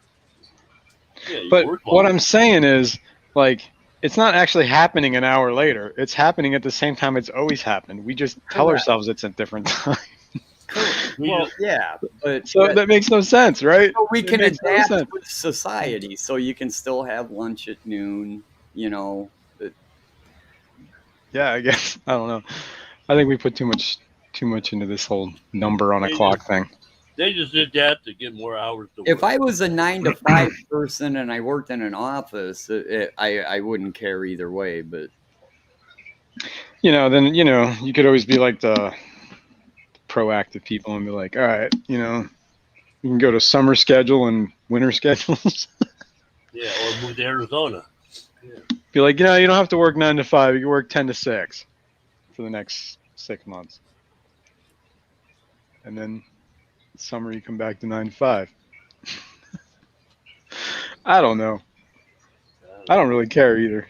Yeah, but what I'm saying is, like, it's not actually happening an hour later. It's happening at the same time it's always happened. We just tell ourselves it's at different times. Well, yeah, but that makes no sense, right? So we can adapt with society, so you can still have lunch at noon. Yeah, I guess I don't know. I think we put too much into this whole number on a clock thing. They just did that to get more hours to work. If I was a 9 to 5 person and I worked in an office, I wouldn't care either way. But then you could always be like the proactive people and be like, all right, you can go to summer schedule and winter schedules. Yeah, or move to Arizona. Yeah. Be like, you don't have to work 9 to 5. You can work 10 to 6 for the next 6 months. and then summer you come back to 9 to 5. I don't know. I don't really care either.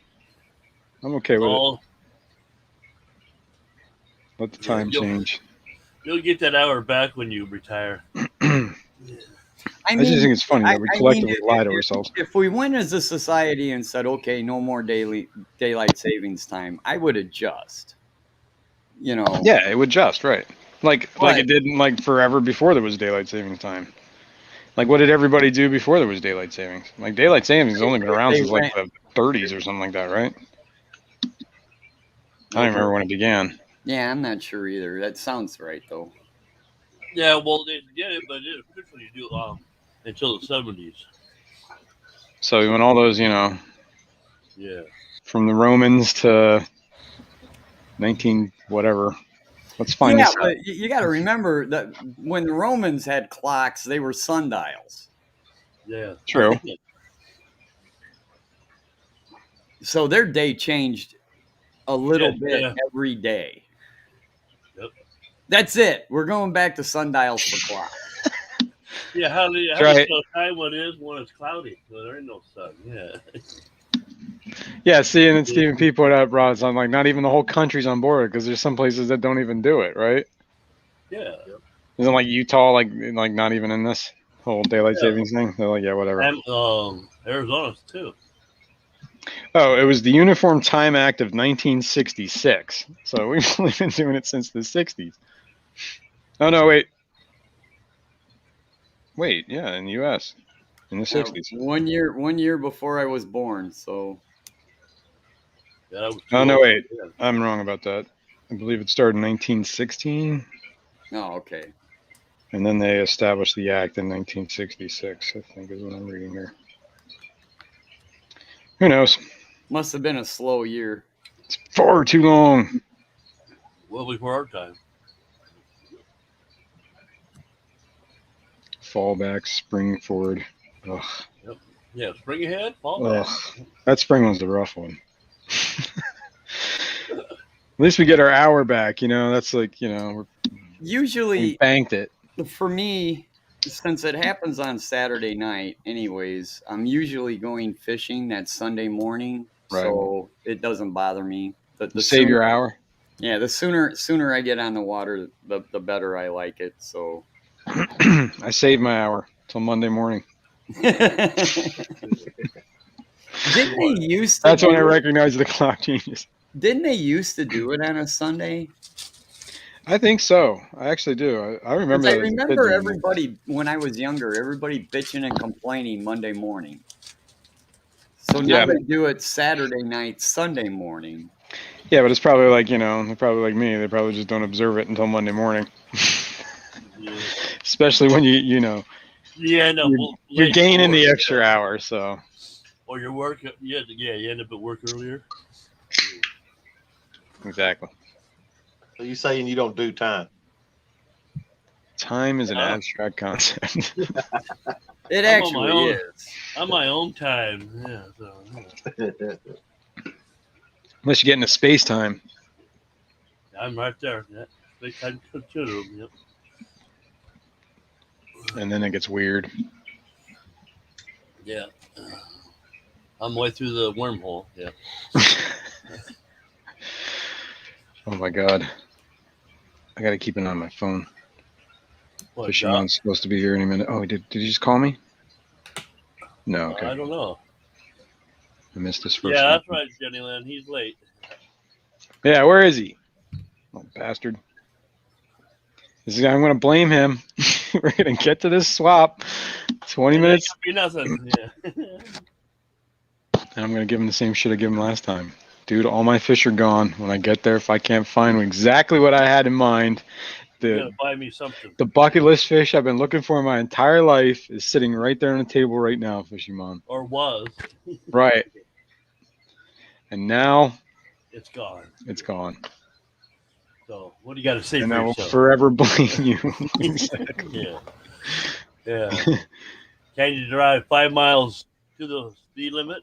I'm okay with it. all Let the time change. you'll get that hour back when you retire. I just think it's funny that we collectively lie to ourselves. If we went as a society and said, okay, no more daylight savings time, I would adjust. You know. Yeah, it would just, right. Like it did like forever before there was daylight savings time. Like what did everybody do before there was daylight savings? Like daylight savings has only been around since like the 30s or something like that, right? I don't remember when it began. Yeah, I'm not sure either. That sounds right though. Yeah, well, they did it, but it officially do until the 70s. So we went all those, you know, Yeah, from the Romans to 19 whatever. Let's find this out. But you got to remember that when the Romans had clocks, they were sundials. Yeah, true. So their day changed a little bit every day. Yep. That's it. We're going back to sundials for clocks. Yeah, how do you tell time when it is when it's cloudy? Well, there ain't no sun. Yeah. Yeah, see, and then Stephen P. put out broads on like not even the whole country's on board because there's some places that don't even do it, right? Yeah. Isn't like Utah like not even in this whole daylight savings thing? They're like, yeah, whatever. And Arizona's too. Oh, it was the Uniform Time Act of 1966. So we've only been doing it since the 60s. Oh no, wait, yeah, in the U.S. in the 60s. 1 year before I was born. So. Yeah, oh no, wait, I'm wrong about that. I believe it started in 1916. Oh, okay. And then they established the act in 1966. I think is what I'm reading here. Who knows? Must have been a slow year. It's far too long. Well before our time. Fall back, spring forward. Ugh. Yep. Yeah, spring ahead, fall back. That spring was the rough one. At least we get our hour back, you know. That's like, you know, we banked it. For me, since it happens on Saturday night, anyways, I'm usually going fishing that Sunday morning, so it doesn't bother me. The save your hour. Yeah, the sooner I get on the water, the better I like it. So I save my hour till Monday morning. Didn't they used to? That's when I recognize the clock genius. Didn't they used to do it on a Sunday? I think so. I actually do. I remember. I remember everybody when I was younger. Everybody bitching and complaining Monday morning. So now they do it Saturday night, Sunday morning. Yeah, but it's probably like, you know, they're probably like me. They probably just don't observe it until Monday morning. Yeah. Especially when you know. Yeah, no. You're gaining the extra hour, so. Or your work, you end up at work earlier. Exactly. So you saying you don't do time? Time is an abstract concept. It actually is. On my own time. Yeah. So, Unless you get into space time. I'm right there. Yeah. Space time continuum. Yep. And then it gets weird. Yeah. I'm way through the wormhole. Yeah. Oh my God. I got to keep an eye on my phone. Fisherman's supposed to be here any minute. Oh, did he just call me? No, okay. I don't know. I missed his first. Yeah, that's right, Jenny Lynn. He's late. Yeah, where is he? Oh, bastard. I'm going to blame him. We're going to get to this swap. 20 minutes. Be nothing. Yeah. And I'm going to give him the same shit I gave him last time. Dude, all my fish are gone. When I get there, if I can't find exactly what I had in mind, you gotta buy me something. The bucket list fish I've been looking for my entire life is sitting right there on the table right now, Fishymon. Or was. Right. And now it's gone. It's gone. So what do you got to say? And for I will yourself? forever blame you. Exactly. Yeah. Yeah. Can you drive 5 miles to the speed limit?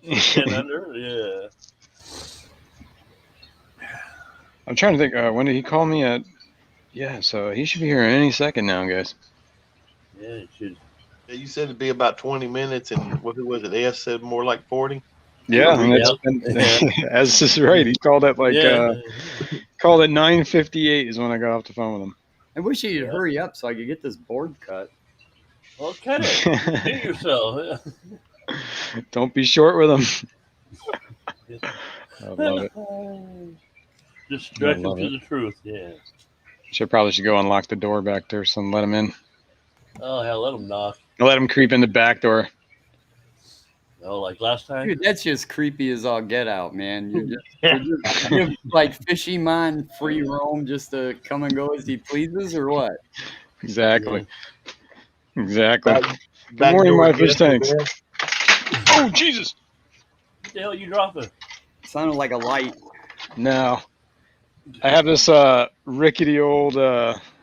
10 under? Yeah. I'm trying to think. When did he call me at? Yeah, so he should be here any second now, guys. Yeah, it should. Yeah, you said it'd be about 20 minutes, and what was it? S said more like 40. Yeah, and Yep. as is right. He called it Yeah. called it 9:58 is when I got off the phone with him. I wish you'd Yeah. hurry up so I could get this board cut. Well, cut it. Do it yourself. Don't be short with him. I love it. Just stretch I him love to it. the truth. Yeah. Probably should go unlock the door back there so let him in. Oh hell, let him knock. Let him creep in the back door. Oh, like last time. Dude, that's just creepy as all get out, man. You're like Fishymon free roam just to come and go as he pleases, or what? Exactly. Exactly. Back Good morning, door my fish guest tanks. event. Oh Jesus! What the hell are you dropping? Sounded like a light. No, I have this rickety old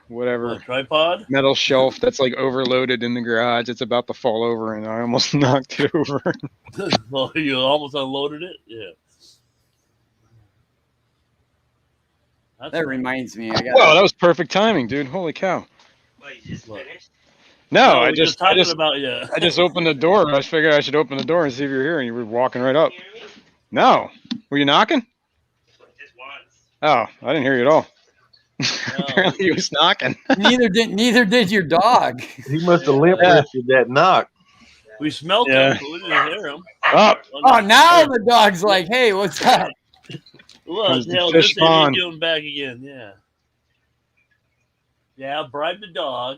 whatever What, tripod? metal shelf that's like overloaded in the garage. It's about to fall over, and I almost knocked it over. Well, you almost unloaded it. Yeah. That reminds me, I got. Whoa, that was perfect timing, dude. Holy cow! What, you just What? finished? No, we I were just talking about you. I just opened the door. I figured I should open the door and see if you're here, and you were walking right up. Can you hear me? No, were you knocking? Just once. Oh, I didn't hear you at all. No. Apparently, he was knocking. Neither did your dog. He must have limp wristed that knock. We smelt Yeah. him, but we didn't hear him. Oh, Oh, now the dog's like, "Hey, what's up?" What Comes the the hell fish this idiot pond. doing back again? Yeah. Yeah, bribe the dog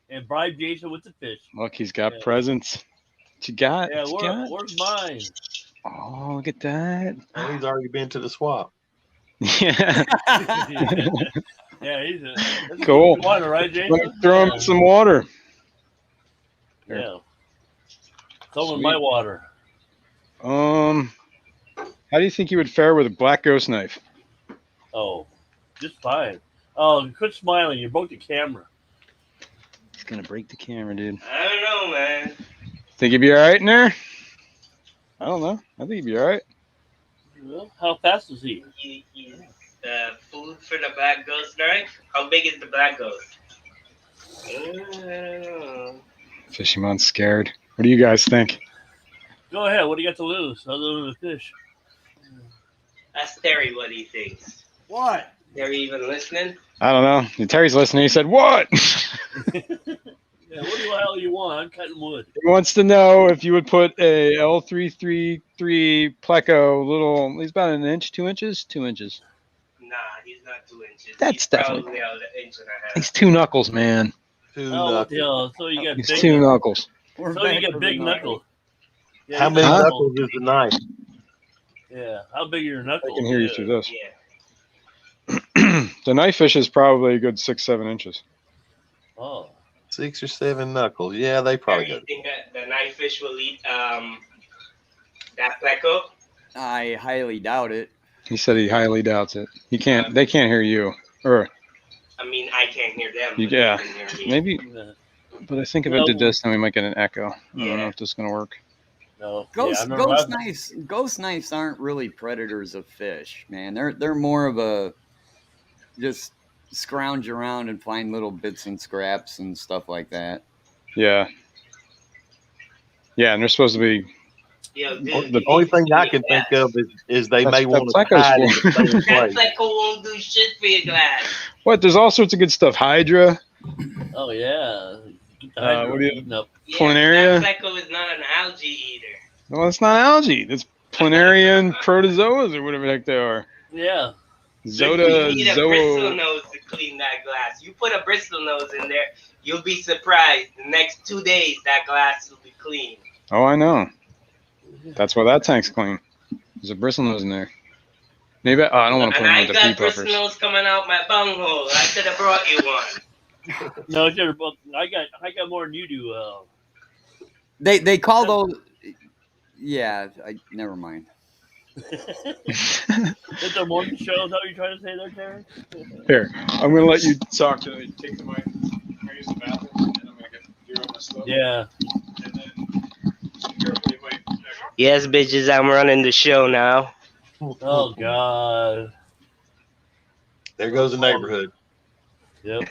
and bribe Jason with the fish. look, he's got Yeah. presents. What you got? Yeah, What you got? where's mine? Oh, look at that. Oh, he's already been to the swap. Yeah. Yeah, he's a Cool. water, right, Jason? Let me throw him in some water. Yeah. Throw him in Sweet. my water. How do you think you would fare with a black ghost knife? Oh, just fine. Oh, quit smiling. You broke the camera. It's gonna break the camera, dude. I don't know, man. Think you'd be all right in there? I don't know. I think you'd be all right. Well, how fast is he? Food for the black ghost knife? How big is the black ghost? I don't know. Fishymon's scared. What do you guys think? Go ahead. What do you got to lose other than the fish? Ask Terry what he thinks. What? Terry even listening? I don't know. Terry's listening. He said, "What?" Yeah, what the hell you want? I'm cutting wood. He wants to know if you would put a L333 Pleco little. He's about an inch, 2 inches, 2 inches. Nah, he's not 2 inches. That's he's definitely- probably an inch and a half. He's 2 knuckles, man. Oh, what the hell? So you got He's big 2 knuckles. So you got big knuckle. Yeah, How you many got knuckles is the knife? Yeah. How big are your I knuckles? can hear you Yeah. through this. Yeah. The knife fish is probably a good 6-7 inches. Oh. 6 or 7 knuckles. Yeah, they probably Terry, got. you think that the knife fish will eat that pleco? I highly doubt it. He said he highly doubts it. He can't. They can't hear you. Or I mean, I can't hear them. but Yeah. they can hear me. maybe. Yeah. But I think if No. it did this, then we might get an echo. I don't know Yeah. if this is gonna work. No. Ghost yeah, I've never had- ghost knives aren't really predators of fish, man. They're more of a just scrounge around and find little bits and scraps and stuff like that. Yeah. Yeah, and they're supposed to be. Yo, dude, The you only need to thing I see can your think glass. of is they That's- may want that's to Pleco's hide in the for. same That place. pleco won't do shit for your glass. What? There's all sorts of good stuff. Hydra. Oh, yeah. What do you- Eating up. Yeah, Planaria? that pleco is not an algae eater. Well, it's not algae. It's Planarian protozoas or whatever the heck they are. Yeah. Zoda, You need a bristle Zoa. nose to clean that glass. You put a bristle nose in there, you'll be surprised. The next 2 days, that glass will be clean. Oh, I know. That's why that tank's clean. There's a bristle nose in there. Maybe. Oh, I don't want to put And them I with the got pea bristle puffers. nose coming out my bunghole. I should have brought you one. No, I got more than you do. They call those. Yeah, never mind. Is there more to the show? Is that what you're trying to say there, Terry? Here, I'm gonna let you talk to me. Take the mic. I'm gonna use the bathroom, and I'm gonna get gear up my stuff. Yeah. And then carefully wait. Yes, bitches, I'm running the show now. Oh, God. There goes the neighborhood. Yep.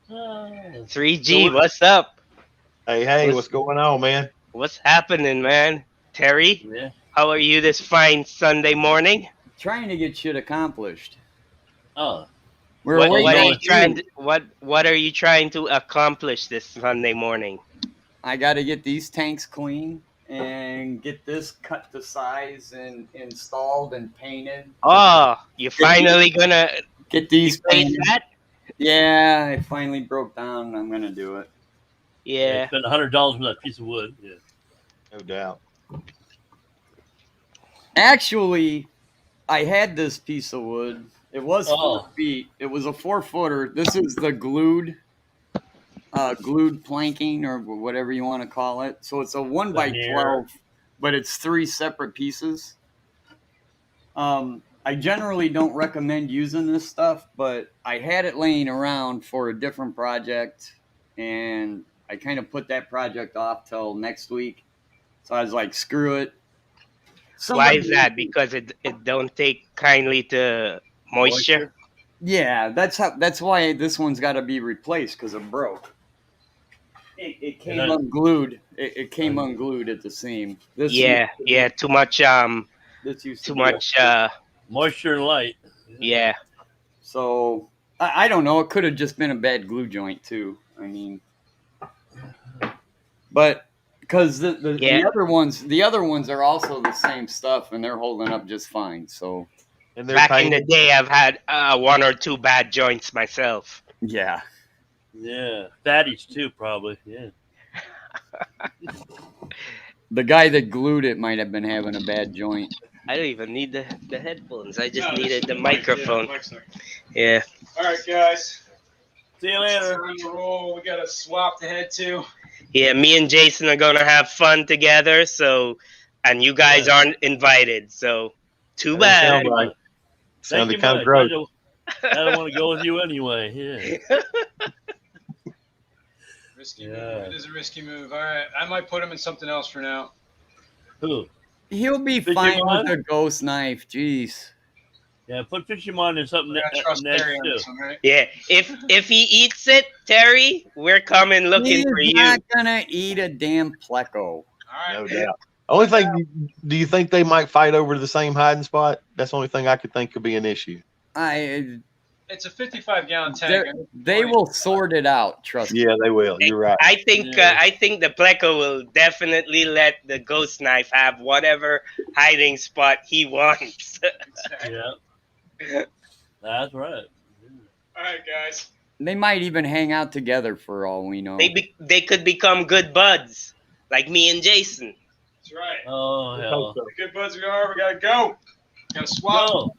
3G, what's up? Hey, what's going on, man? What's happening, man? Terry, Yeah. how are you this fine Sunday morning? Trying to get shit accomplished. Oh. We're What waiting are on you trying you. to, what are you trying to accomplish this Sunday morning? I got to get these tanks clean and get this cut to size and installed and painted. Oh, you're finally gonna Get these replace painted. that? Yeah, I finally broke down. I'm gonna do it. Yeah. Spend $100 for that piece of wood. Yeah. No doubt. Actually, I had this piece of wood. It was 4 Oh. feet. It was a 4-footer. This is the glued planking or whatever you want to call it. So it's a 1x12, but it's 3 separate pieces. I generally don't recommend using this stuff, but I had it laying around for a different project, and I kind of put that project off till next week. So I was like, screw it. Why is that? Because it don't take kindly to moisture? Yeah, that's why this one's got to be replaced because it broke. It came unglued. It came unglued at the seam. This Yeah, too much this used to too be much moisture and light. Yeah. So I don't know. It could have just been a bad glue joint too. I mean, but because the other ones are also the same stuff and they're holding up just fine. So And they're back in the day, I've had 1 or 2 bad joints myself. yeah. Yeah, fatties too, probably. Yeah. The guy that glued it might have been having a bad joint. I don't even need the headphones. I just needed the microphone. Yeah. All right, guys. See you later. On the roll. We got a swap to head to. Yeah, me and Jason are gonna have fun together. So, and you guys aren't invited. So, too bad. Sounded kind of gross. I don't want to go with you anyway. Yeah. Risky move. It is a risky move. All right, I might put him in something else for now. Who? He'll be fine with a ghost knife. Jeez. Yeah, put Fishroom in something next too. Right? Yeah, if he eats it, Terry, we're coming looking for you. He's not gonna eat a damn pleco. All right. No doubt. Only thing, do you think they might fight over the same hiding spot? That's the only thing I could think could be an issue. It's a 55-gallon tank. They will sort it out. Trust me. Yeah, they will. You're right. I think the pleco will definitely let the ghost knife have whatever hiding spot he wants. Yeah, that's right. All right, guys. They might even hang out together for all we know. They could become good buds, like me and Jason. That's right. Oh hell. The good buds we are. We gotta go. Gotta swap. Go.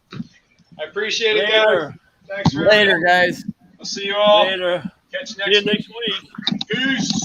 I appreciate it, guys. Thanks for Later, guys. I'll see you all. Later. Catch See you next week. Peace.